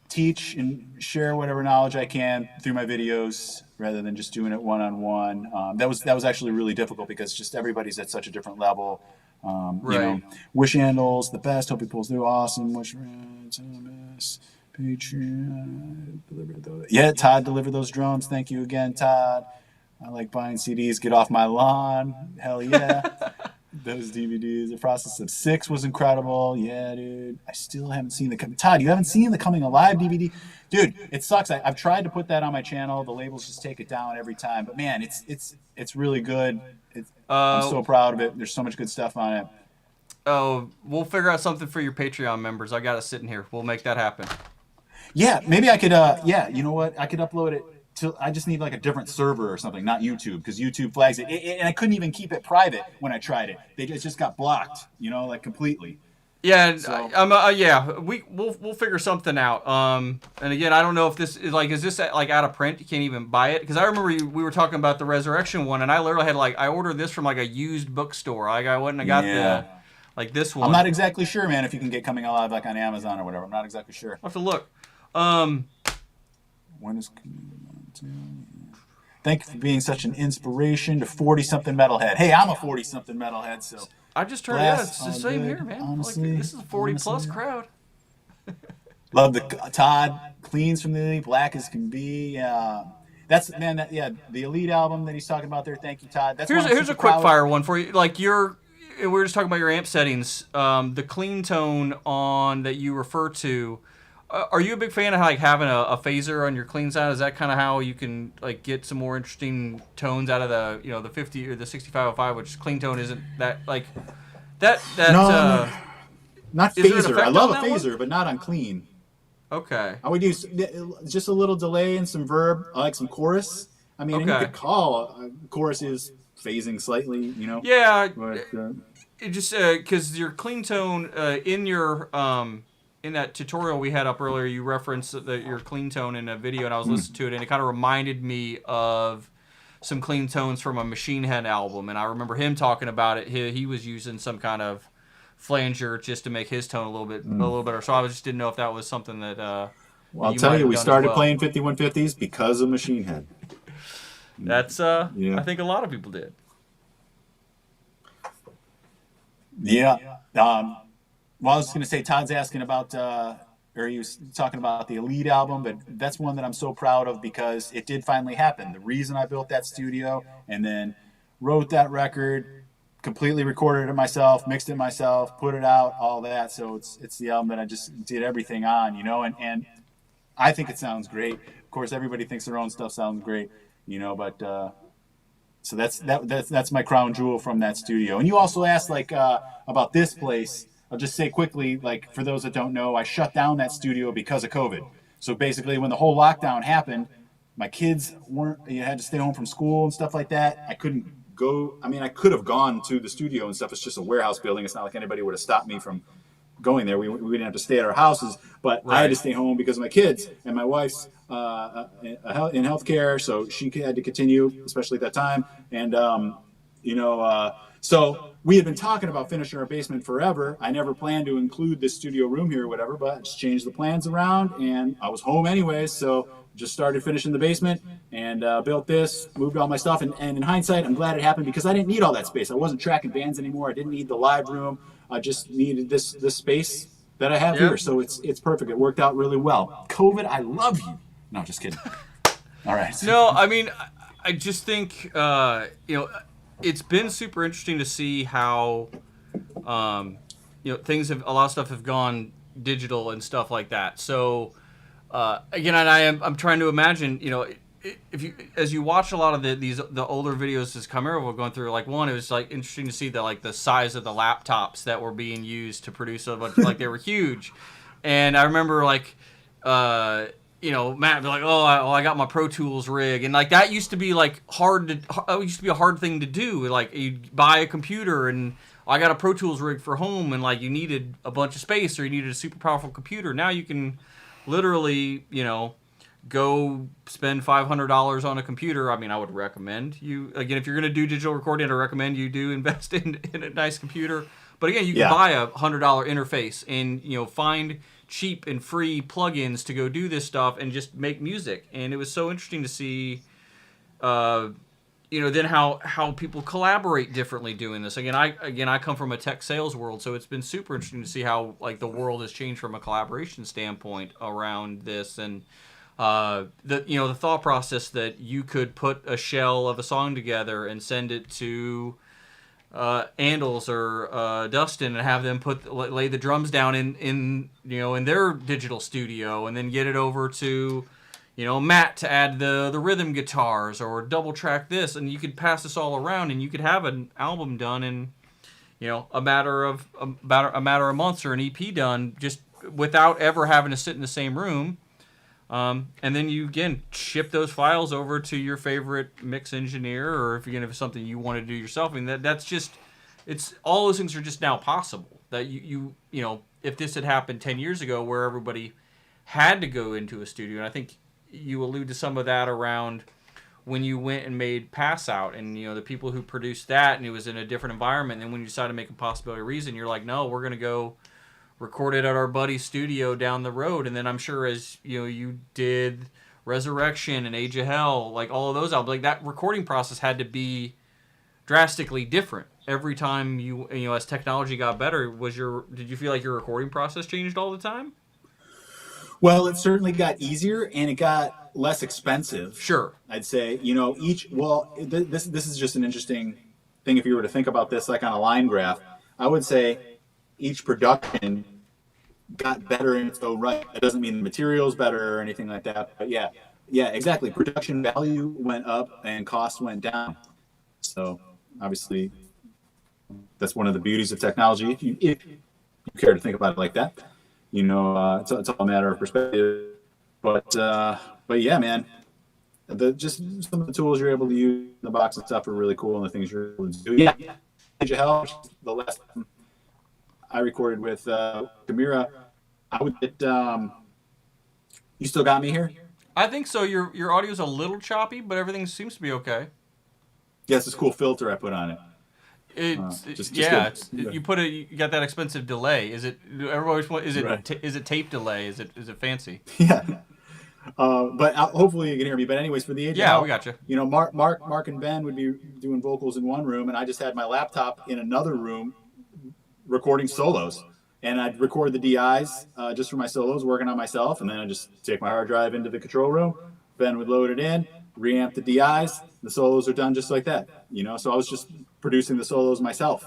teach and share whatever knowledge I can through my videos rather than just doing it one-on-one. That was actually really difficult because just everybody's at such a different level. Right. Wish handles the best. Hope he pulls through. Awesome. Wish best. Patreon. Yeah, Todd delivered those drums. Thank you again, Todd. I like buying CDs. Get off my lawn. Hell yeah. Those DVDs. The Process of Six was incredible. Yeah, dude. I still haven't seen the Todd. You haven't seen the Coming Alive DVD, dude. It sucks. I've tried to put that on my channel. The labels just take it down every time. But man, it's really good. I'm so proud of it. There's so much good stuff on it. Oh, we'll figure out something for your Patreon members. I got it sitting here. We'll make that happen. Yeah, maybe I could. Yeah, you know what? I could upload it to. I just need like a different server or something, not YouTube, because YouTube flags it. And I couldn't even keep it private when I tried it. It just got blocked. Like completely. Yeah, So, yeah, we'll figure something out. And again, I don't know if this is this like out of print? You can't even buy it because I remember we were talking about the Resurrection one, and I literally had I ordered this from like a used bookstore. I wouldn't have got this one. I'm not exactly sure, man, if you can get Coming Alive like on Amazon or whatever. I'm not exactly sure. I'll have to look. When is? Thank you for being such an inspiration to 40-something metalhead. Hey, I'm a 40-something metalhead, so. I just turned. Yeah, it's the same here, man. Honestly, this is a 40+ crowd. Love the Todd cleans from the elite, black as can be. That's man. The Elite album that he's talking about there. Thank you, Todd. Here's a quick fire one for you. We were just talking about your amp settings. The clean tone on that you refer to. Are you a big fan of having a phaser on your clean side? Is that kind of how you can get some more interesting tones out of the 50 or the 6505, which clean tone isn't that that no, not phaser. I love a phaser, one? but not on clean. Okay. I would use just a little delay and some verb. I like some chorus. I mean, you could call chorus is phasing slightly, Yeah. But, it just because your clean tone in your in that tutorial we had up earlier, you referenced your clean tone in a video, and I was listening to it, and it kind of reminded me of some clean tones from a Machine Head album, and I remember him talking about it. He was using some kind of flanger just to make his tone a little better. So I just didn't know if that was something that. Well, I'll tell you, we started playing 5150s because of Machine Head. That's I think a lot of people did. Yeah. Well, I was going to say, Todd's asking about, or he was talking about the Elite album, but that's one that I'm so proud of because it did finally happen. The reason I built that studio and then wrote that record, completely recorded it myself, mixed it myself, put it out, all that. So it's the album that I just did everything on, and I think it sounds great. Of course, everybody thinks their own stuff sounds great, but so that's my crown jewel from that studio. And you also asked about this place. I'll just say quickly, for those that don't know, I shut down that studio because of COVID. So basically, when the whole lockdown happened, my kids had to stay home from school and stuff like that. I couldn't go. I mean, I could have gone to the studio and stuff. It's just a warehouse building. It's not like anybody would have stopped me from going there. We didn't have to stay at our houses, but I had to stay home because of my kids, and my wife's in healthcare, so she had to continue, especially at that time. And so we had been talking about finishing our basement forever. I never planned to include this studio room here or whatever, but I just changed the plans around, and I was home anyways, so just started finishing the basement and built this, moved all my stuff. And in hindsight, I'm glad it happened because I didn't need all that space. I wasn't tracking bands anymore. I didn't need the live room. I just needed this space that I have here. So it's perfect. It worked out really well. COVID, I love you. No, just kidding. All right. No, I mean, I just think, it's been super interesting to see how, things a lot of stuff have gone digital and stuff like that. So, again, I'm trying to imagine, as you watch a lot of the older videos as Chimaira were going through, it was interesting to see the size of the laptops that were being used to produce a bunch, they were huge. And I remember like, Matt be like, I got my Pro Tools rig, and like that used to be like it used to be a hard thing to do. Like you buy a computer, and I got a Pro Tools rig for home, and like you needed a bunch of space or you needed a super powerful computer. Now you can literally, go spend $500 on a computer. I mean, I would recommend you, again, if you're going to do digital recording, I recommend you do invest in a nice computer. But again, you can buy a $100 interface and, find cheap and free plugins to go do this stuff and just make music. And it was so interesting to see, then how people collaborate differently doing this. I come from a tech sales world, so it's been super interesting to see how like the world has changed from a collaboration standpoint around this. And the thought process that you could put a shell of a song together and send it to Andals or Dustin and have them lay the drums down in their digital studio, and then get it over to Matt to add the rhythm guitars or double track this, and you could pass this all around, and you could have an album done in a matter of months, or an EP done just without ever having to sit in the same room. And then you again ship those files over to your favorite mix engineer, or if it's something you want to do yourself. I mean that's just, it's all those things are just now possible. That you if this had happened 10 years ago, where everybody had to go into a studio, and I think you allude to some of that around when you went and made Pass Out, and the people who produced that, and it was in a different environment. And then when you decided to make Impossibility of Reason, you're like, no, we're gonna go record it at our buddy's studio down the road. And then I'm sure as you did Resurrection and Age of Hell, like all of those albums, like that recording process had to be drastically different every time as technology got better. Did you feel like your recording process changed all the time? Well, it certainly got easier and it got less expensive. Sure. I'd say, this is just an interesting thing. If you were to think about this like on a line graph, I would say each production got better in its own right. That doesn't mean the material's better or anything like that. But yeah, exactly. Production value went up and cost went down. So obviously, that's one of the beauties of technology. If you care to think about it like that, it's all a matter of perspective. But yeah, man, just some of the tools you're able to use in the box and stuff are really cool, and the things you're able to do. Yeah, Age of Hell, the last time I recorded with Chimaira. I would get. You still got me here? I think so. Your audio's a little choppy, but everything seems to be okay. Yeah, it's this cool filter I put on it. You got that expensive delay. Is it? Everybody, is it? Right. Is it tape delay? Is it fancy? Yeah. But hopefully you can hear me. But anyways, for the Age of Hell, we got you. Mark and Ben would be doing vocals in one room, and I just had my laptop in another room recording solos. And I'd record the DIs just for my solos, working on myself, and then I'd just take my hard drive into the control room. Ben would load it in, reamp the DIs. The solos are done just like that. So I was just producing the solos myself.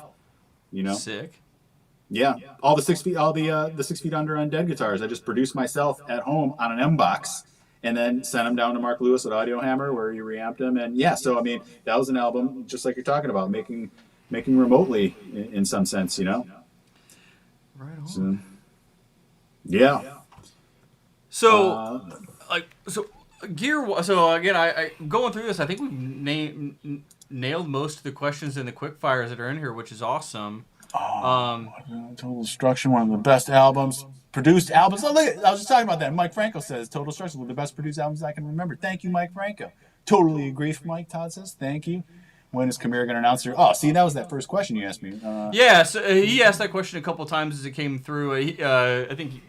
Sick. Yeah, all the 6 feet, all the 6 feet under Undead guitars, I just produced myself at home on an M box, and then sent them down to Mark Lewis at Audio Hammer, where he reamped them. And yeah, so I mean, that was an album just like you're talking about, making remotely in some sense, Right on. So, yeah. So, gear. So again, I going through this, I think we've nailed most of the questions in the quickfires that are in here, which is awesome. Total Destruction, one of the best produced albums. Oh, look, I was just talking about that. Mike Franco says Total Destruction, one of the best produced albums I can remember. Thank you, Mike Franco. Totally agree with Mike. Todd says thank you. When is Chimaira going to announce her? Oh, see, that was that first question you asked me. So he asked that question a couple of times as it came through. I think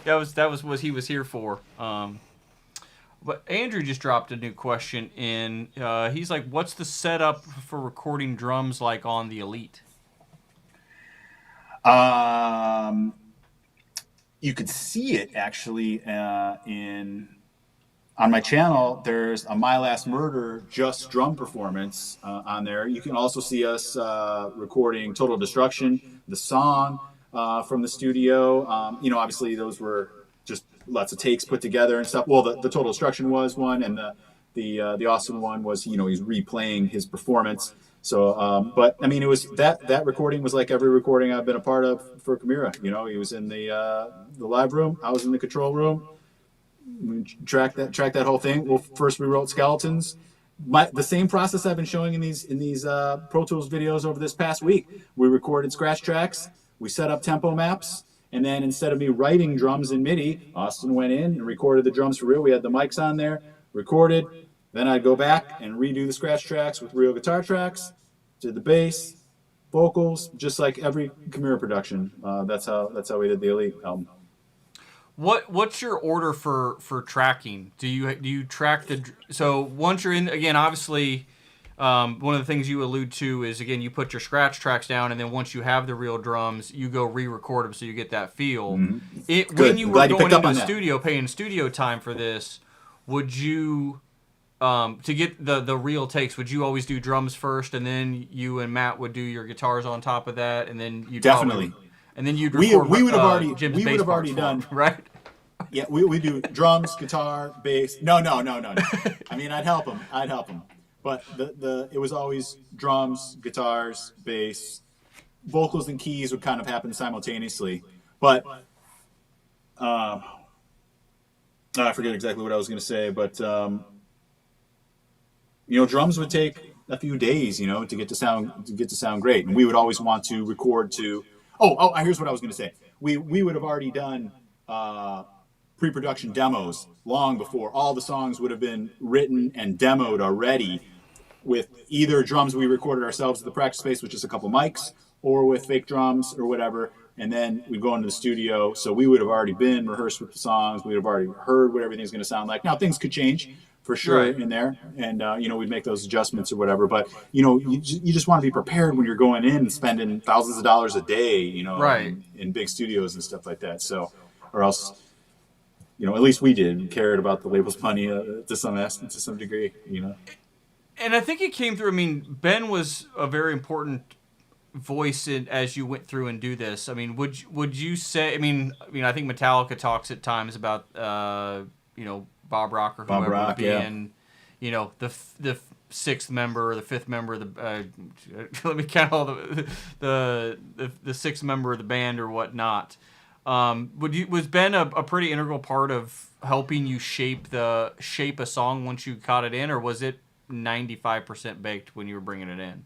that was what he was here for. But Andrew just dropped a new question in. He's like, "What's the setup for recording drums like on the Elite?" You could see it actually on my channel. There's a My Last Murder just drum performance on there. You can also see us recording Total Destruction, the song from the studio. Obviously those were just lots of takes put together and stuff. Well, the Total Destruction was one, and the awesome one was he's replaying his performance. So, but I mean, it was that recording was like every recording I've been a part of for Chimaira. You know, he was in the live room, I was in the control room. We tracked that whole thing. Well, first we wrote skeletons. The same process I've been showing in these Pro Tools videos over this past week. We recorded scratch tracks. We set up tempo maps. And then instead of me writing drums in MIDI, Austin went in and recorded the drums for real. We had the mics on there, recorded. Then I'd go back and redo the scratch tracks with real guitar tracks, did the bass, vocals, just like every Chimaira production. That's how we did the Elite album. What's your order for tracking? Do you track so once you're in, again, obviously, one of the things you allude to is, again, you put your scratch tracks down, and then once you have the real drums, you go re-record them so you get that feel. Mm-hmm. When you were going into the studio, paying studio time for this, would you, to get the real takes, would you always do drums first, and then you and Matt would do your guitars on top of that, and then you definitely. And then you'd record. We would have already done, right? Yeah, we do drums, guitar, bass. No. I mean, I'd help him. But it was always drums, guitars, bass, vocals and keys would kind of happen simultaneously. But I forget exactly what I was going to say. But drums would take a few days, to get to sound great, and we would always want to record to. Here's what I was going to say. We would have already done pre-production demos long before. All the songs would have been written and demoed already with either drums we recorded ourselves at the practice space, which is a couple mics, or with fake drums or whatever. And then we'd go into the studio. So we would have already been rehearsed with the songs. We'd have already heard what everything's going to sound like. Now, things could change for sure in there. And, we'd make those adjustments or whatever. But, you just want to be prepared when you're going in and spending thousands of dollars a day, in big studios and stuff like that. So, or else, at least we did. We cared about the label's money to some degree, And I think it came through. I mean, Ben was a very important voice as you went through and do this. I mean, would you say? I mean, I think Metallica talks at times about Bob Rock or whoever being, the sixth member or the fifth member of the. Let me count all the sixth member of the band or whatnot. Was Ben a pretty integral part of helping you shape a song once you got it in, or was it 95% baked when you were bringing it in?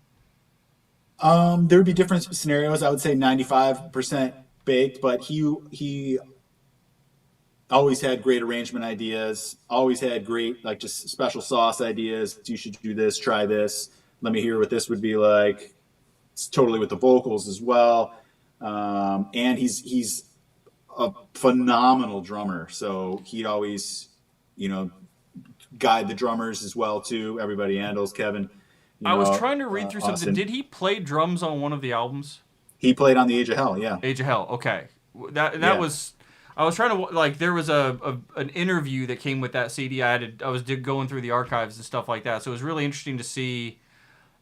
There would be different scenarios. I would say 95% baked, but he always had great arrangement ideas, always had great, like, just special sauce ideas. You should do this, try this. Let me hear what this would be like. It's totally with the vocals as well. And he's a phenomenal drummer. So he'd always, guide the drummers as well too. Everybody handles Kevin. I was trying to read through something. Austin. Did he play drums on one of the albums? He played on the Age of Hell. Yeah. Age of Hell. Okay. That was. I was trying to there was an interview that came with that CD. I was going through the archives and stuff like that. So it was really interesting to see.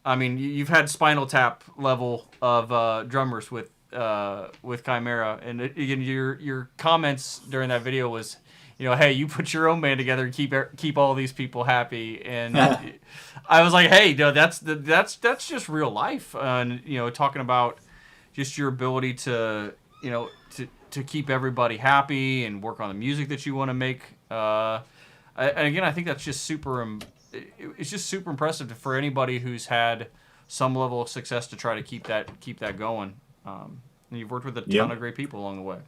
I mean, you've had Spinal Tap level of drummers with Chimaira, and again, your comments during that video was, hey, you put your own band together and keep all these people happy. And I was like, hey, no, that's just real life. And talking about just your ability to to keep everybody happy and work on the music that you want to make. And again, I think that's just super. It's just super impressive for anybody who's had some level of success to try to keep that going. And you've worked with a ton of great people along the way.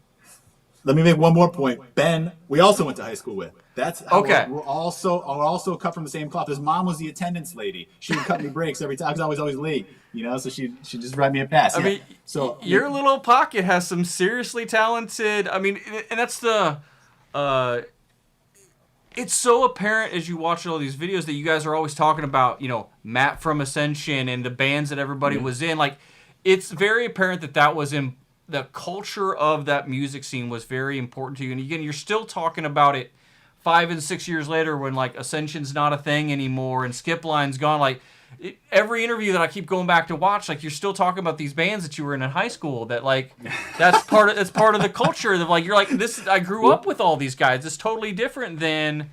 Let me make one more point. Ben, we also went to high school with. That's how okay. We're also cut from the same cloth. His mom was the attendance lady. She would cut me breaks every time because I was always late. So she'd just write me a pass. I mean, so your little pocket has some seriously talented. I mean, and that's the. It's so apparent as you watch all these videos that you guys are always talking about, Matt from Ascension and the bands that everybody was in. Like, it's very apparent that was in. The culture of that music scene was very important to you. And again, you're still talking about it 5 and 6 years later when, like, Ascension's not a thing anymore and Skip Line's gone. Like, every interview that I keep going back to watch, like, you're still talking about these bands that you were in high school that, like, that's part of the culture. That, like, you're like, I grew up with all these guys. It's totally different than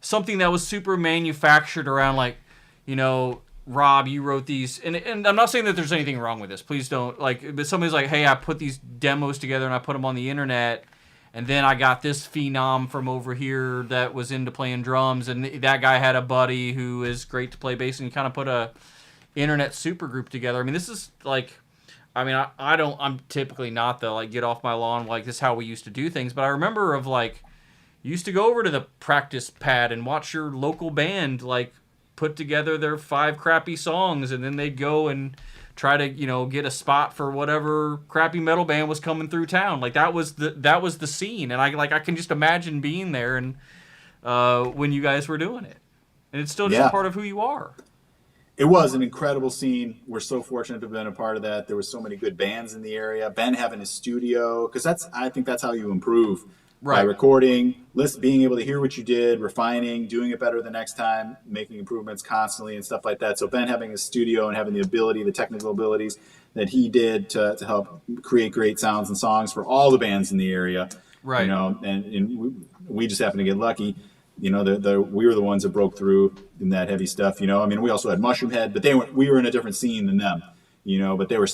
something that was super manufactured around, like, Rob, you wrote these, and I'm not saying that there's anything wrong with this. Please don't like. But somebody's like, hey, I put these demos together and I put them on the internet, and then I got this phenom from over here that was into playing drums, and that guy had a buddy who is great to play bass, and you kind of put a internet supergroup together. I mean, this is like, I mean, I don't, I'm typically not the like get off my lawn, like this is how we used to do things, but I remember of like, you used to go over to the practice pad and watch your local band like put together their 5 crappy songs, and then they'd go and try to, you know, get a spot for whatever crappy metal band was coming through town. Like that was the scene, and I can just imagine being there and when you guys were doing it, and it's still just a part of who you are. It was an incredible scene. We're so fortunate to have been a part of that. There were so many good bands in the area. Ben having his studio, because I think that's how you improve. Right. By recording, being able to hear what you did, refining, doing it better the next time, making improvements constantly and stuff like that. So Ben having a studio and having the ability, the technical abilities that he did to help create great sounds and songs for all the bands in the area. Right. You know, and we just happened to get lucky. You know, we were the ones that broke through in that heavy stuff. You know, I mean, we also had Mushroom Head, but we were in a different scene than them. You know, but they were,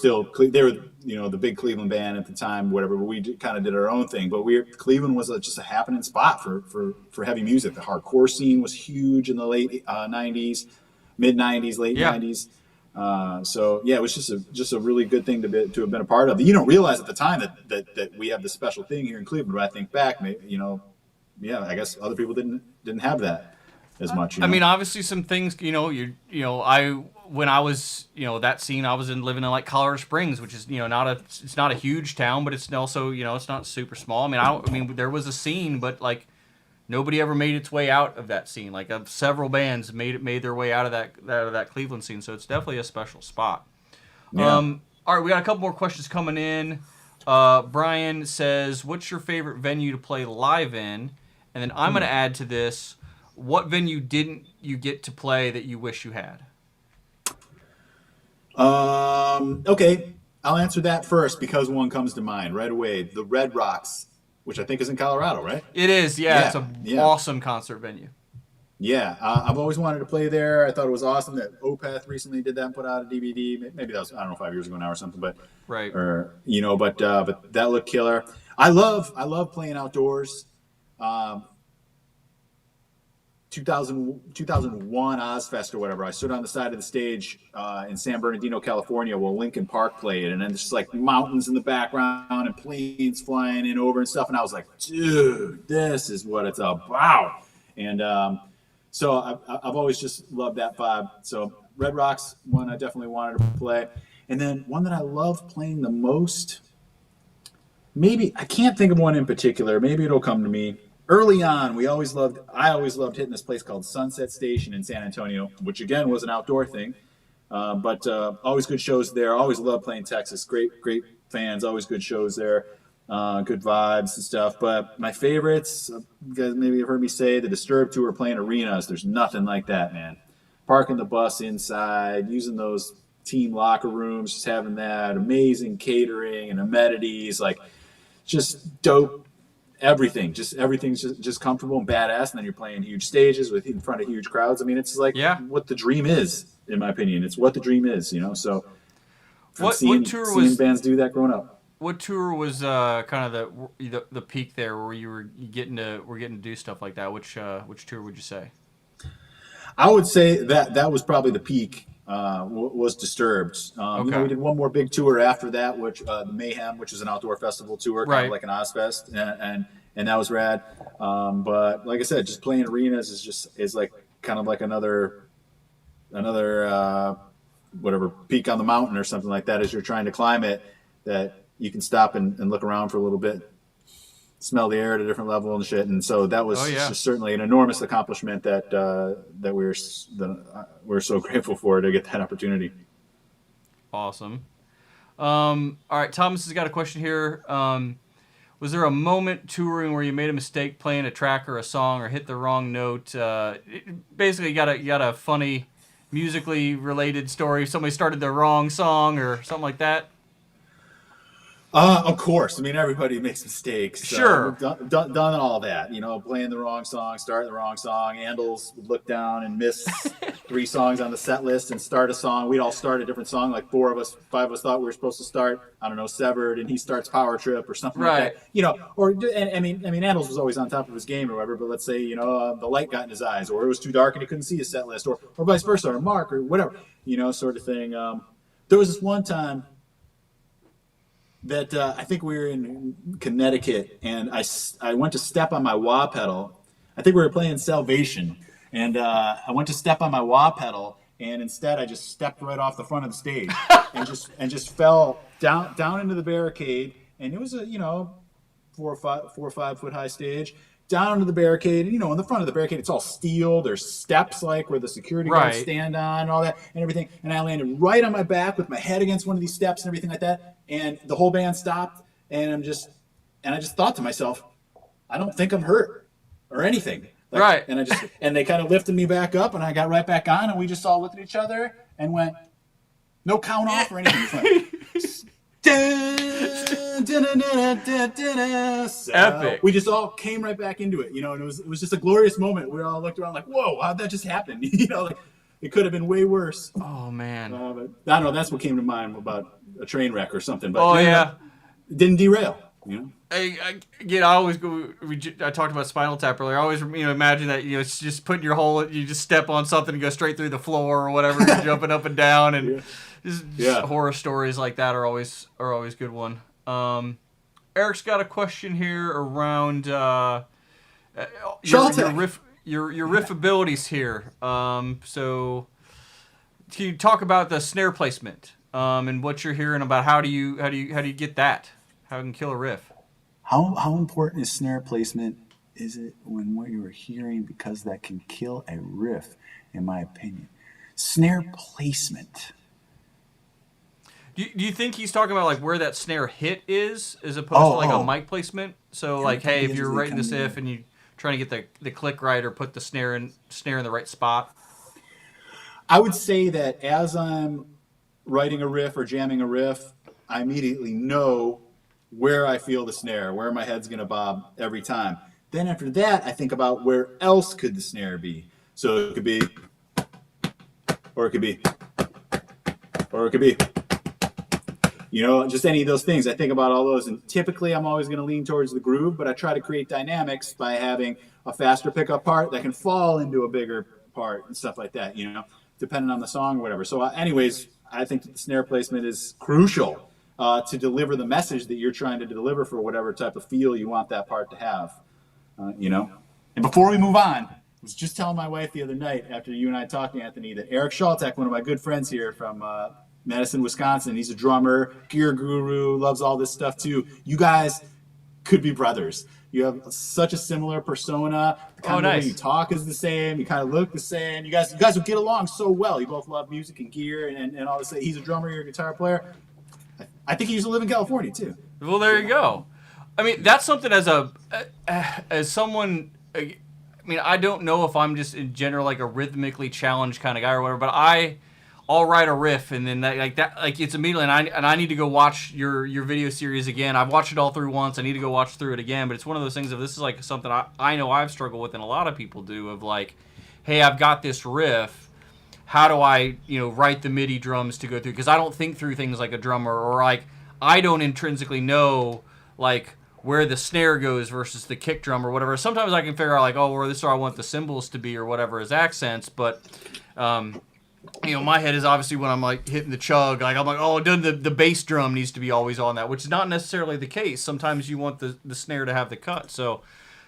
you know, the big Cleveland band at the time, whatever. But we kind of did our own thing. But Cleveland was just a happening spot for heavy music. The hardcore scene was huge in the late '90s, mid '90s, late '90s. So yeah, it was just a really good thing to have been a part of. You don't realize at the time that we have this special thing here in Cleveland. But I think back, maybe, you know, yeah, I guess other people didn't have that as much. You know? I mean, obviously some things, you know, when I was, you know, that scene, I was living in like Colorado Springs, which is, you know, it's not a huge town, but it's also, you know, it's not super small. I mean, there was a scene, but like nobody ever made its way out of that scene. Like several bands made their way out of that Cleveland scene, so it's definitely a special spot. Yeah. All right, we got a couple more questions coming in. Brian says, "What's your favorite venue to play live in?" And then I'm going to add to this, what venue didn't you get to play that you wish you had? Okay, I'll answer that first because one comes to mind right away. The Red Rocks, which I think is in Colorado, right? It is, yeah. It's an awesome concert venue. Yeah, I've always wanted to play there. I thought it was awesome that Opeth recently did that and put out a DVD. Maybe that was, I don't know, 5 years ago now or something. But right, or you know, but that looked killer. I love playing outdoors. 2001 Ozfest or whatever. I stood on the side of the stage in San Bernardino, California, while Linkin Park played, and then there's just like mountains in the background and planes flying in over and stuff. And I was like, dude, this is what it's about. And so I've always just loved that vibe. So Red Rocks, one I definitely wanted to play, and then one that I love playing the most. Maybe I can't think of one in particular. Maybe it'll come to me. Early on, I always loved hitting this place called Sunset Station in San Antonio, which again was an outdoor thing, but always good shows there. Always loved playing Texas. Great fans. Always good shows there. Good vibes and stuff. But my favorites, you guys maybe have heard me say, the Disturbed tour playing arenas. There's nothing like that, man. Parking the bus inside, using those team locker rooms, just having that amazing catering and amenities, like just dope. Everything's just comfortable and badass, and then you're playing huge stages in front of huge crowds. I mean, it's like what the dream is, in my opinion. It's what the dream is, you know. So, seeing bands do that growing up. What tour was kind of the peak there, where you were getting to do stuff like that? Which tour would you say? I would say that was probably the peak. Was Disturbed. Okay. You know, we did one more big tour after that, which the Mayhem, which is an outdoor festival tour, kind of like an Ozfest, and that was rad. But like I said, just playing arenas is like kind of like another whatever peak on the mountain or something like that. As you're trying to climb it, that you can stop and look around for a little bit, smell the air at a different level and shit. And so that was just certainly an enormous accomplishment that we're so grateful for to get that opportunity. Awesome. All right, Thomas has got a question here. Was there a moment touring where you made a mistake playing a track or a song or hit the wrong note? Basically, you got a funny musically related story. Somebody started the wrong song or something like that. Of course. I mean, everybody makes mistakes. We've Sure. done all that. Playing the wrong song, starting the wrong song. Andals would look down and miss 3 songs on the set list and start a song. We'd all start a different song. Like 5 of us thought we were supposed to start, I don't know, Severed, and he starts Power Trip or something like Right. that. Or and, I mean, Andals was always on top of his game or whatever. But let's say the light got in his eyes, or it was too dark and he couldn't see his set list, or vice versa, or Mark or whatever, sort of thing. There was this one time that I think we were in Connecticut, and I went to step on my wah pedal. I think we were playing Salvation, and I went to step on my wah pedal, and instead I just stepped right off the front of the stage and just fell down into the barricade. And it was a 4 or 5 foot high stage. Down into the barricade, and in the front of the barricade, it's all steel. There's steps like where the security guards Right. stand on, and all that, and everything. And I landed right on my back with my head against one of these steps and everything like that. And the whole band stopped, and I just thought to myself, I don't think I'm hurt or anything. Right. And they kind of lifted me back up, and I got right back on, and we just all looked at each other and went, no count off or anything. It's like, so Epic. we just all came right back into it, and it was just a glorious moment. We all looked around like, whoa, how'd that just happen? Like it could have been way worse. Oh man. But I don't know. That's what came to mind about a train wreck or something. But Oh yeah. it didn't derail. Again, I always go. I talked about Spinal Tap earlier. I always, imagine that it's just putting your whole. You just step on something and go straight through the floor or whatever, you're jumping up and down, and just horror stories like that are always good one. Eric's got a question here around your riff abilities here. So can you talk about the snare placement and what you're hearing about? How do you get that? How you can kill a riff? How important is snare placement? Is it when what you are hearing, because that can kill a riff, in my opinion. Snare placement. Do you think he's talking about like where that snare hit is, as opposed to like a mic placement? So like, hey, if you're writing this if and you trying to get the click right or put the snare in the right spot. I would say that as I'm writing a riff or jamming a riff, I immediately know where I feel the snare, where my head's going to bob every time. Then after that, I think about where else could the snare be. So it could be, or it could be, or it could be, just any of those things. I think about all those, and typically I'm always going to lean towards the groove, but I try to create dynamics by having a faster pickup part that can fall into a bigger part and stuff like that, depending on the song or whatever. So anyways, I think that the snare placement is crucial to deliver the message that you're trying to deliver for whatever type of feel you want that part to have, And before we move on, I was just telling my wife the other night after you and I talked, Anthony, that Eric Shaltek, one of my good friends here from Madison, Wisconsin, he's a drummer, gear guru, loves all this stuff too. You guys could be brothers. You have such a similar persona. The kind of way you talk is the same. You kind of look the same. You guys would get along so well. You both love music and gear and all this. He's a drummer, you're a guitar player. I think he used to live in California too. Well, there you go. I mean, that's something as someone. I mean, I don't know if I'm just in general like a rhythmically challenged kind of guy or whatever, but I'll write a riff and then it's immediately and I need to go watch your video series again. I've watched it all through once. I need to go watch through it again. But it's one of those things of this is like something I know I've struggled with and a lot of people do of like, hey, I've got this riff. How do I, write the MIDI drums to go through? Because I don't think through things like a drummer, or like I don't intrinsically know like where the snare goes versus the kick drum or whatever. Sometimes I can figure out like, oh, where this is where I want the cymbals to be or whatever as accents. But my head is obviously when I'm like hitting the chug, like I'm like, oh, the bass drum needs to be always on that, which is not necessarily the case. Sometimes you want the snare to have the cut. So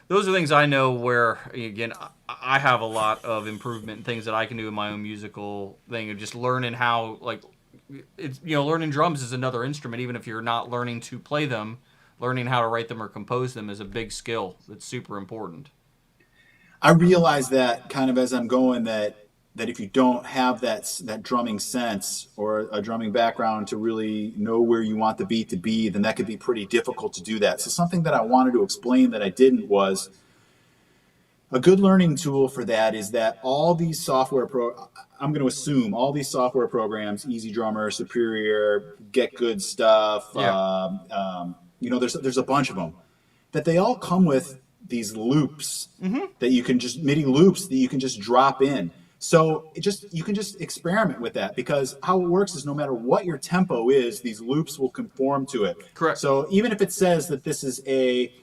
those are things I know where, again, I have a lot of improvement and things that I can do in my own musical thing of just learning how, like, it's, learning drums is another instrument. Even if you're not learning to play them, learning how to write them or compose them is a big skill that's super important. I realize that kind of as I'm going that if you don't have that drumming sense or a drumming background to really know where you want the beat to be, then that could be pretty difficult to do that. So something that I wanted to explain that I didn't was A good learning tool for that is that all these I'm going to assume all these software programs, Easy Drummer, Superior, Get Good Stuff, Yeah. there's a bunch of them, that they all come with these loops that you can just MIDI loops that you can just drop in. So you can just experiment with that, because how it works is no matter what your tempo is, these loops will conform to it. Correct. So even if it says that this is a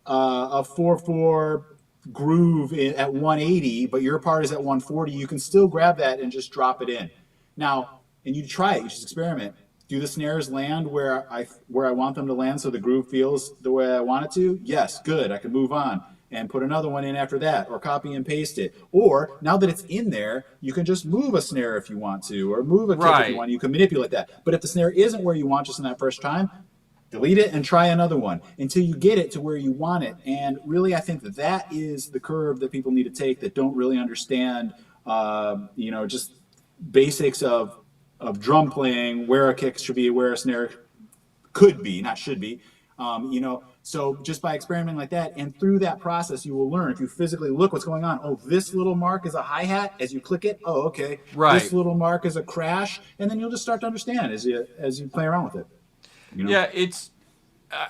4/4 groove at 180, but your part is at 140, you can still grab that and just drop it in. Now, and you try it, you just experiment. Do the snares land where I want them to land so the groove feels the way I want it to? Yes, good. I can move on and put another one in after that, or copy and paste it. Or now that it's in there, you can just move a snare if you want to, or move a kick if you want. You can manipulate that. But if the snare isn't where you want just in that first time, delete it and try another one until you get it to where you want it. And really, I think that is the curve that people need to take that don't really understand, just basics of drum playing, where a kick should be, where a snare could be, not should be. So just by experimenting like that, and through that process, you will learn. If you physically look what's going on, oh, this little mark is a hi-hat. As you click it, oh, okay. Right. This little mark is a crash, and then you'll just start to understand as you play around with it. Yeah,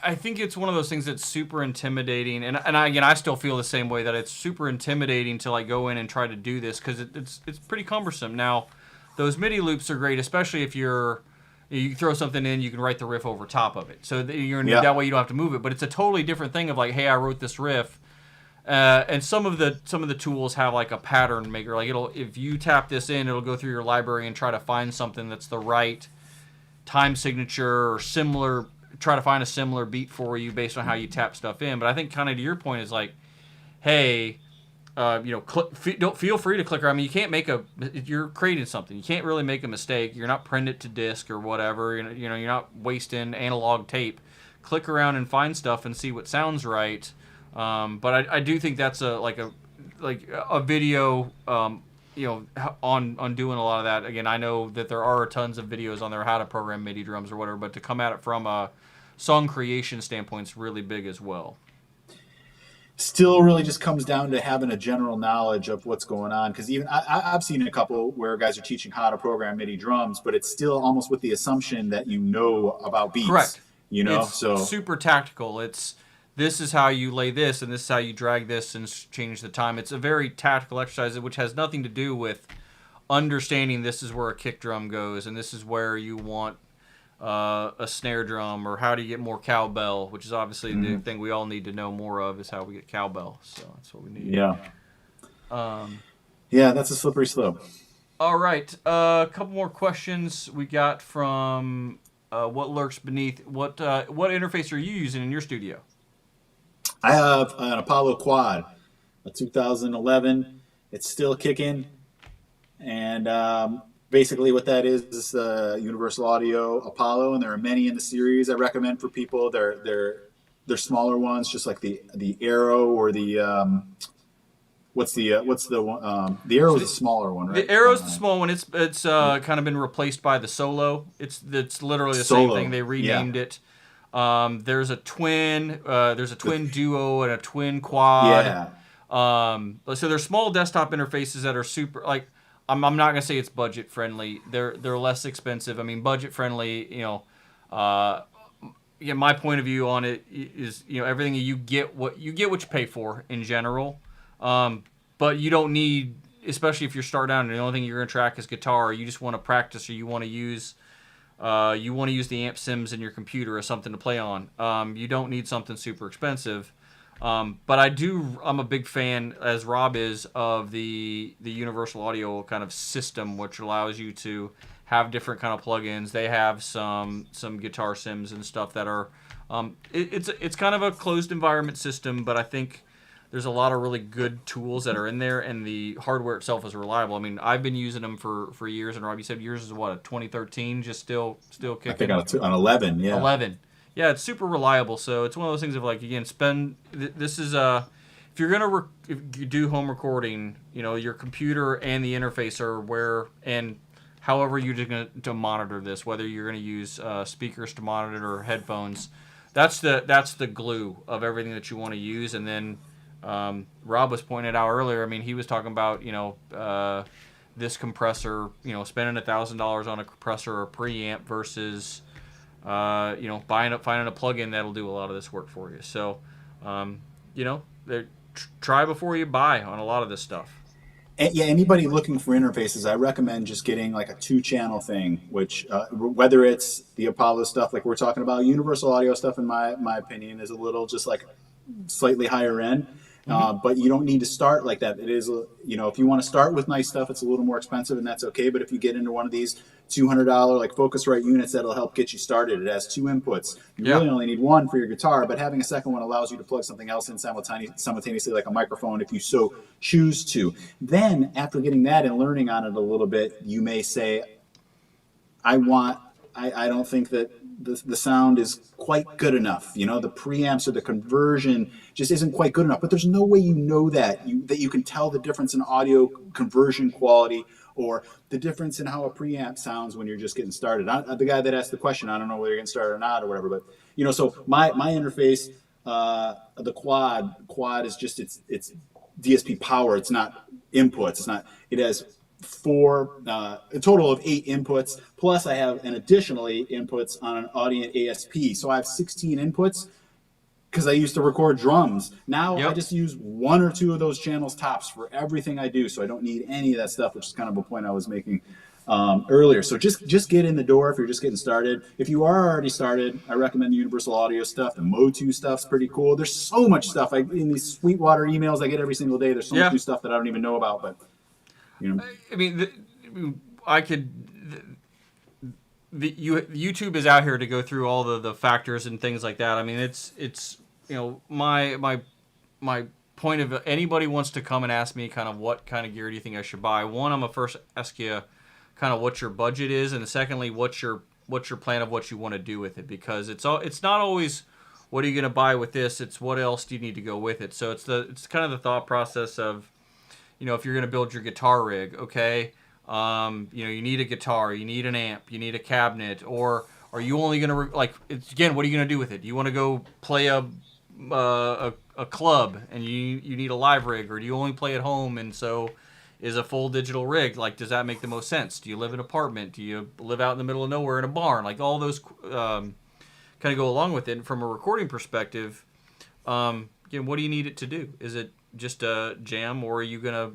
I think it's one of those things that's super intimidating, and again, I still feel the same way, that it's super intimidating to like go in and try to do this, because it's pretty cumbersome. Now, those MIDI loops are great, especially if you throw something in, you can write the riff over top of it, so that way you don't have to move it. But it's a totally different thing of like, hey, I wrote this riff, and some of the tools have like a pattern maker, like if you tap this in, it'll go through your library and try to find something that's the right time signature or similar, try to find a similar beat for you based on how you tap stuff in. But I think kind of to your point is like, hey, don't feel free to click around. I mean, you can't you're creating something. You can't really make a mistake. You're not printing it to disc or whatever. You're not wasting analog tape. Click around and find stuff and see what sounds right. But I do think that's a video, on doing a lot of that. Again, I know that there are tons of videos on there how to program MIDI drums or whatever, but to come at it from a song creation standpoint is really big as well. Still really just comes down to having a general knowledge of what's going on, because even I've seen a couple where guys are teaching how to program MIDI drums, but it's still almost with the assumption that you know about beats. Correct. It's so super tactical. This is how you lay this, and this is how you drag this and change the time. It's a very tactical exercise, which has nothing to do with understanding this is where a kick drum goes, and this is where you want a snare drum, or how do you get more cowbell, which is obviously the thing we all need to know more of, is how we get cowbell. So that's what we need. Yeah. That's a slippery slope. All right. A couple more questions we got from What Lurks Beneath. What interface are you using in your studio? I have an Apollo Quad, a 2011. It's still kicking, and basically what that is the Universal Audio Apollo, and there are many in the series I recommend for people. They're smaller ones, just like the Arrow or the the Arrow is a smaller one, right? The Arrow's the small one. It's kind of been replaced by the Solo. It's literally the same thing. They renamed it. There's a twin duo and a twin quad. Yeah. So they're small desktop interfaces that are super, like, I'm not gonna say it's budget friendly. They're less expensive. I mean, budget friendly. My point of view on it is, everything you get what you pay for in general. But you don't need, especially if you're starting out and the only thing you're gonna track is guitar, or you just want to practice, or you want to use the amp sims in your computer or something to play on. You don't need something super expensive. But I'm a big fan, as Rob is, of the Universal Audio kind of system, which allows you to have different kind of plugins. They have some guitar sims and stuff that are, it's kind of a closed environment system, but I think there's a lot of really good tools that are in there, and the hardware itself is reliable. I mean, I've been using them for years, and Rob, you said yours is what, a 2013, just still kicking? I think on 11, yeah. 11. Yeah, it's super reliable. So it's one of those things of like, again, this is if you're gonna if you do home recording, your computer and the interface are where, and however you're going to monitor this, whether you're going to use speakers to monitor it or headphones, that's the glue of everything that you want to use. And then Rob was pointing out earlier. I mean, he was talking about this compressor, spending $1,000 on a compressor or a preamp versus finding a plugin that'll do a lot of this work for you. So, try before you buy on a lot of this stuff. Yeah, anybody looking for interfaces, I recommend just getting like a 2-channel thing, which whether it's the Apollo stuff like we're talking about, Universal Audio stuff, in my opinion, is a little just like slightly higher end. But you don't need to start like that. It is, if you want to start with nice stuff, it's a little more expensive, and that's okay. But if you get into one of these $200 like Focusrite units, that'll help get you started. It has 2 inputs. You really only need one for your guitar, but having a second one allows you to plug something else in simultaneously, like a microphone, if you so choose to. Then, after getting that and learning on it a little bit, you may say, I don't think that the sound is quite good enough. The preamps or the conversion just isn't quite good enough. But there's no way that you can tell the difference in audio conversion quality or the difference in how a preamp sounds when you're just getting started. The guy that asked the question, I don't know whether you're getting started or not or whatever. But so my interface, the quad is just it's DSP power. It's not inputs. It has a total of 8 inputs, plus I have an additional 8 inputs on an Audient ASP. So I have 16 inputs because I used to record drums. Now I just use 1 or 2 of those channels tops for everything I do, so I don't need any of that stuff, which is kind of a point I was making earlier. So just get in the door if you're just getting started. If you are already started, I recommend the Universal Audio stuff. The Motu stuff's pretty cool. There's so much stuff. In these Sweetwater emails I get every single day, there's so much new stuff that I don't even know about, but I mean, YouTube is out here to go through all the factors and things like that. I mean, it's my point of anybody wants to come and ask me kind of what kind of gear do you think I should buy. One, I'm gonna first ask you kind of what your budget is, and secondly, what's your plan of what you want to do with it, because it's not always what are you gonna buy with this. It's what else do you need to go with it. So it's kind of the thought process of, if you're going to build your guitar rig, okay, you need a guitar, you need an amp, you need a cabinet, or are you only going to, what are you going to do with it? Do you want to go play a club and you need a live rig, or do you only play at home and so is a full digital rig? Does that make the most sense? Do you live in an apartment? Do you live out in the middle of nowhere in a barn? All those kind of go along with it. And from a recording perspective, what do you need it to do? Is it just a jam, or are you gonna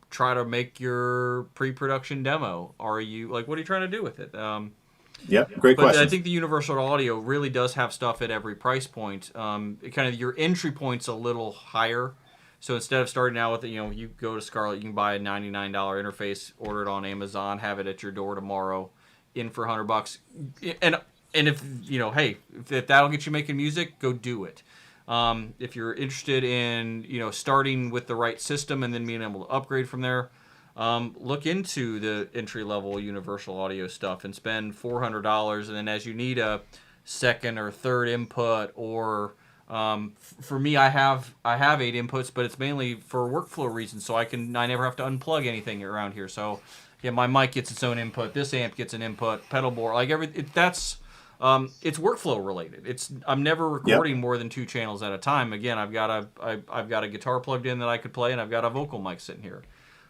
try to make your pre-production demo? Are you what are you trying to do with it? Great question. I think the Universal Audio really does have stuff at every price point. Your entry point's a little higher, so instead of starting out with you go to Scarlett, you can buy a $99 interface, order it on Amazon, have it at your door tomorrow, in for $100, and if if that'll get you making music, go do it. If you're interested in, starting with the right system and then being able to upgrade from there, look into the entry-level Universal Audio stuff and spend $400. And then as you need a second or third input, or for me, I have 8 inputs, but it's mainly for workflow reasons. So I never have to unplug anything around here. So my mic gets its own input. This amp gets an input. Pedal board, it's workflow related. I'm never recording more than 2 channels at a time. Again, I've got a guitar plugged in that I could play, and I've got a vocal mic sitting here.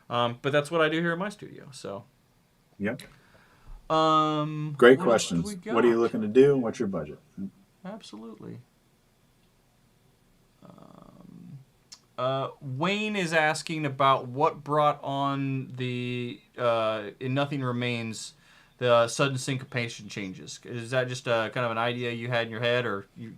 But that's what I do here in my studio. So. Yep. Great questions. What are you looking to do, and what's your budget? Absolutely. Wayne is asking about what brought on the In Nothing Remains the sudden syncopation changes. Is that just kind of an idea you had in your head, or you?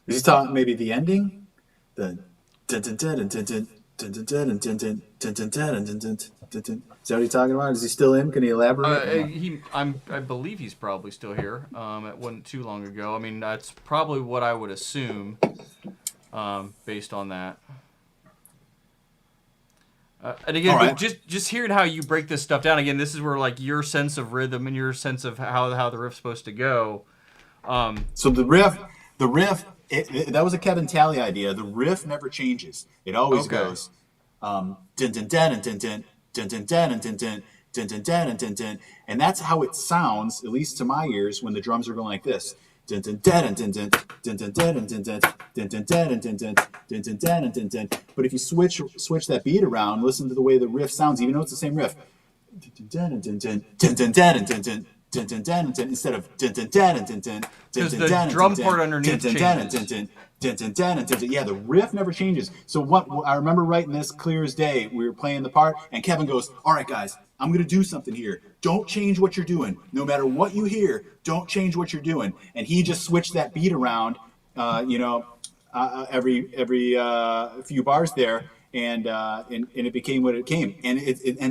Is he talking maybe the ending? The dun dun dun dun dun dun dun dun dun dun dun dun dun dun dun. Is that what he's talking about? Is he still in? Can he elaborate? I believe he's probably still here. It wasn't too long ago. I mean, that's probably what I would assume, based on that. And again, right. just hearing how you break this stuff down, again, this is where your sense of rhythm and your sense of how the riff's supposed to go. So the riff, that was a Kevin Talley idea. The riff never changes. It always goes dun dun dun dun dun dun dun dun dun dun dun dun dun dun dun dun, and that's how it sounds, at least to my ears, when the drums are going like this. But if you switch that beat around, listen to the way the riff sounds, even though it's the same riff. Instead of Because the drum part underneath changes. yeah, the riff never changes. So what I remember writing this clear as day. We were playing the part, and Kevin goes, "All right, guys, I'm going to do something here. Don't change what you're doing. No matter what you hear, don't change what you're doing." And he just switched that beat around, every few bars there, and it became what it came. And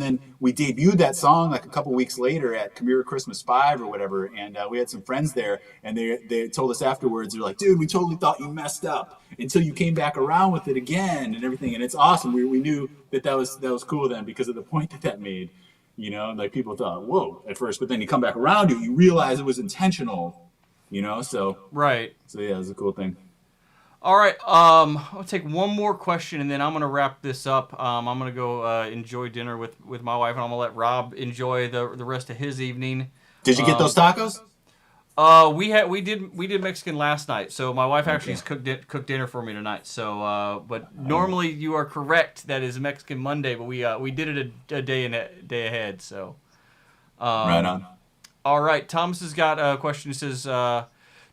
then we debuted that song like a couple weeks later at Chimaira Christmas 5 or whatever, and we had some friends there, and they told us afterwards, they're like, "Dude, we totally thought you messed up until you came back around with it again and everything." And it's awesome. We knew that was cool then because of the point that made. Like people thought, "Whoa," at first, but then you come back around to it, you realize it was intentional. So Right. So yeah, it was a cool thing. All right. I'll take one more question, and then I'm gonna wrap this up. I'm gonna go enjoy dinner with my wife, and I'm gonna let Rob enjoy the rest of his evening. Did you get those tacos? We did Mexican last night, so my wife actually cooked dinner for me tonight. So, but normally you are correct. That is Mexican Monday, but we did it a day ahead. So, Right on. All right, Thomas has got a question. He says,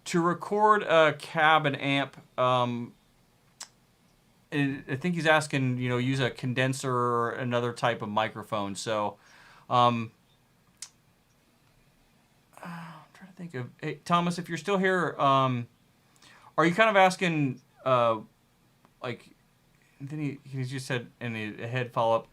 to record a cab and amp, I think he's asking, use a condenser or another type of microphone. So, I'm trying to think of, hey, Thomas, if you're still here, are you kind of asking, like, and then he just said in a head follow up,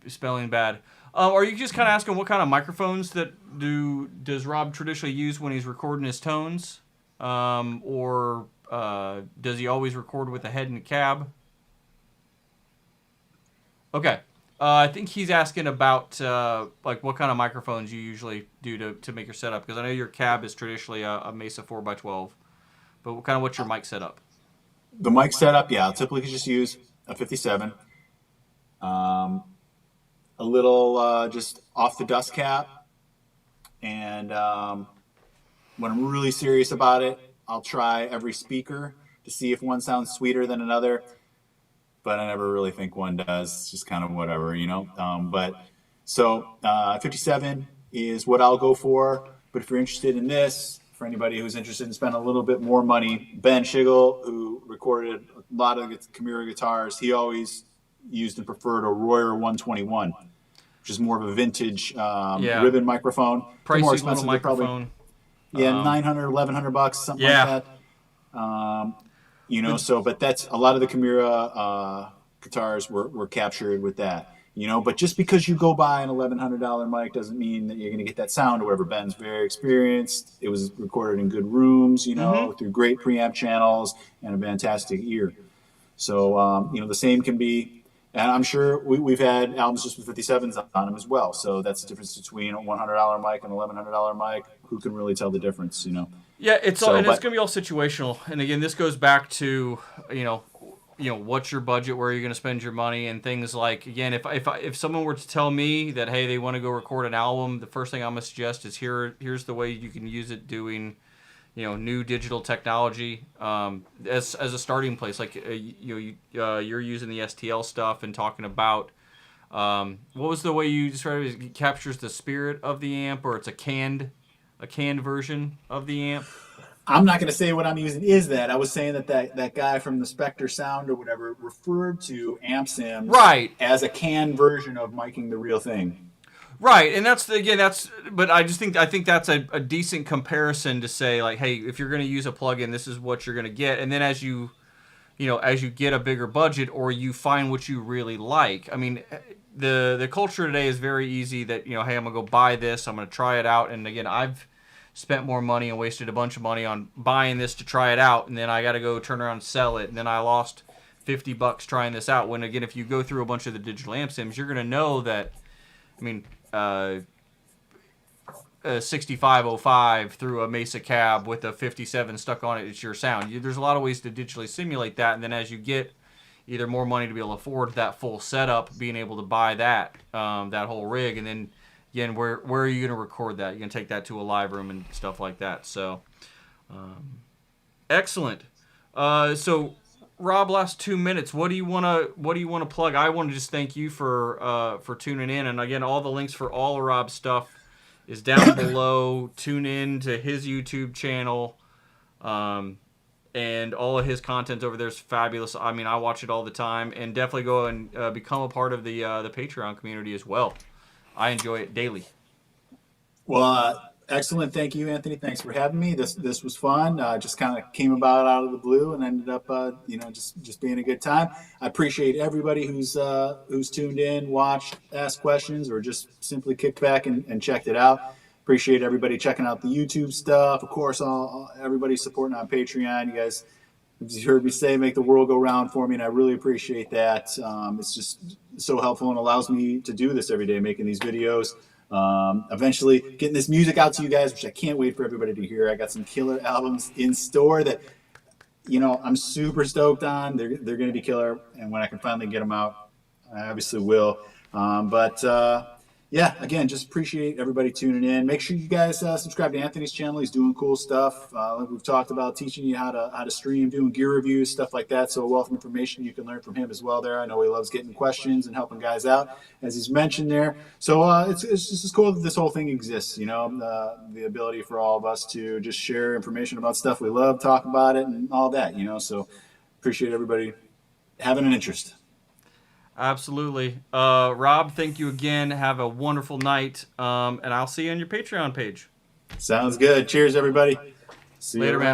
spelling bad. Are you just kind of asking what kind of microphones does Rob traditionally use when he's recording his tones? Or does he always record with a head and a cab? Okay. I think he's asking about like what kind of microphones you usually do to make your setup, because I know your cab is traditionally a Mesa 4x12. But what's your mic setup? The mic setup, yeah, I'll typically just use a 57. A little just off the dust cap, and when I'm really serious about it, I'll try every speaker to see if one sounds sweeter than another, but I never really think one does. It's just kind of whatever, but so 57 is what I'll go for. But if you're interested in this, for anybody who's interested in spending a little bit more money, Ben Schigel, who recorded a lot of Chimaira guitars, he always used and preferred a Royer 121, which is more of a vintage ribbon microphone. Pricey more little microphone. Probably, $900, $1,100, something like that. So, but that's a lot of the Chimaira guitars were captured with that. But just because you go buy an $1,100 mic doesn't mean that you're going to get that sound or whatever. Ben's very experienced. It was recorded in good rooms, through great preamp channels and a fantastic ear. So, the same can be. And I'm sure we've had albums just with 57s on them as well. So that's the difference between a $100 mic and a $1,100 mic. Who can really tell the difference, Yeah, it's going to be all situational. And again, this goes back to, what's your budget, where you're going to spend your money, and things like, again, if someone were to tell me that, hey, they want to go record an album, the first thing I'm going to suggest is here's the way you can use it doing, new digital technology as a starting place. Like you're using the STL stuff and talking about what was the way you described it? It captures the spirit of the amp, or it's a canned version of the amp. I'm not going to say what I'm using is that. I was saying that guy from the Spectre Sound or whatever referred to amp sims as a canned version of miking the real thing. Right, and but I think that's a decent comparison to say, like, hey, if you're going to use a plugin, this is what you're going to get, and then as you get a bigger budget, or you find what you really like. I mean, the culture today is very easy that, hey, I'm going to go buy this, I'm going to try it out, and again, I've spent more money and wasted a bunch of money on buying this to try it out, and then I got to go turn around and sell it, and then I lost $50 trying this out. When, again, if you go through a bunch of the digital amp sims, you're going to know that, I mean, 6505 through a Mesa cab with a 57 stuck on it, it's your sound. There's a lot of ways to digitally simulate that, and then as you get either more money to be able to afford that full setup, being able to buy that whole rig, and then again, where are you going to record that? You're going to take that to a live room and stuff like that. So, excellent. So, Rob, last 2 minutes. What do you want to plug? I want to just thank you for tuning in, and again, all the links for all of Rob's stuff is down below. Tune in to his YouTube channel, and all of his content over there is fabulous. I mean, I watch it all the time, and definitely go and become a part of the Patreon community as well. I enjoy it daily. Well, excellent. Thank you, Anthony. Thanks for having me. This was fun. Just kind of came about out of the blue and ended up, just being a good time. I appreciate everybody who's tuned in, watched, asked questions, or just simply kicked back and checked it out. Appreciate everybody checking out the YouTube stuff. Of course, everybody supporting on Patreon. You guys, as you heard me say, make the world go round for me, and I really appreciate that. It's just so helpful and allows me to do this every day, making these videos. Eventually getting this music out to you guys, which I can't wait for everybody to hear. I got some killer albums in store that, I'm super stoked on. They're going to be killer, and when I can finally get them out, I obviously will. Yeah, again, just appreciate everybody tuning in. Make sure you guys subscribe to Anthony's channel. He's doing cool stuff. Like we've talked about, teaching you how to stream, doing gear reviews, stuff like that. So a wealth of information you can learn from him as well there. I know he loves getting questions and helping guys out, as he's mentioned there. So it's just as cool that this whole thing exists, the ability for all of us to just share information about stuff we love, talk about it, and all that, So appreciate everybody having an interest. Absolutely. Rob, thank you again. Have a wonderful night, and I'll see you on your Patreon page. Sounds good. Cheers, everybody. See you Later, man. around.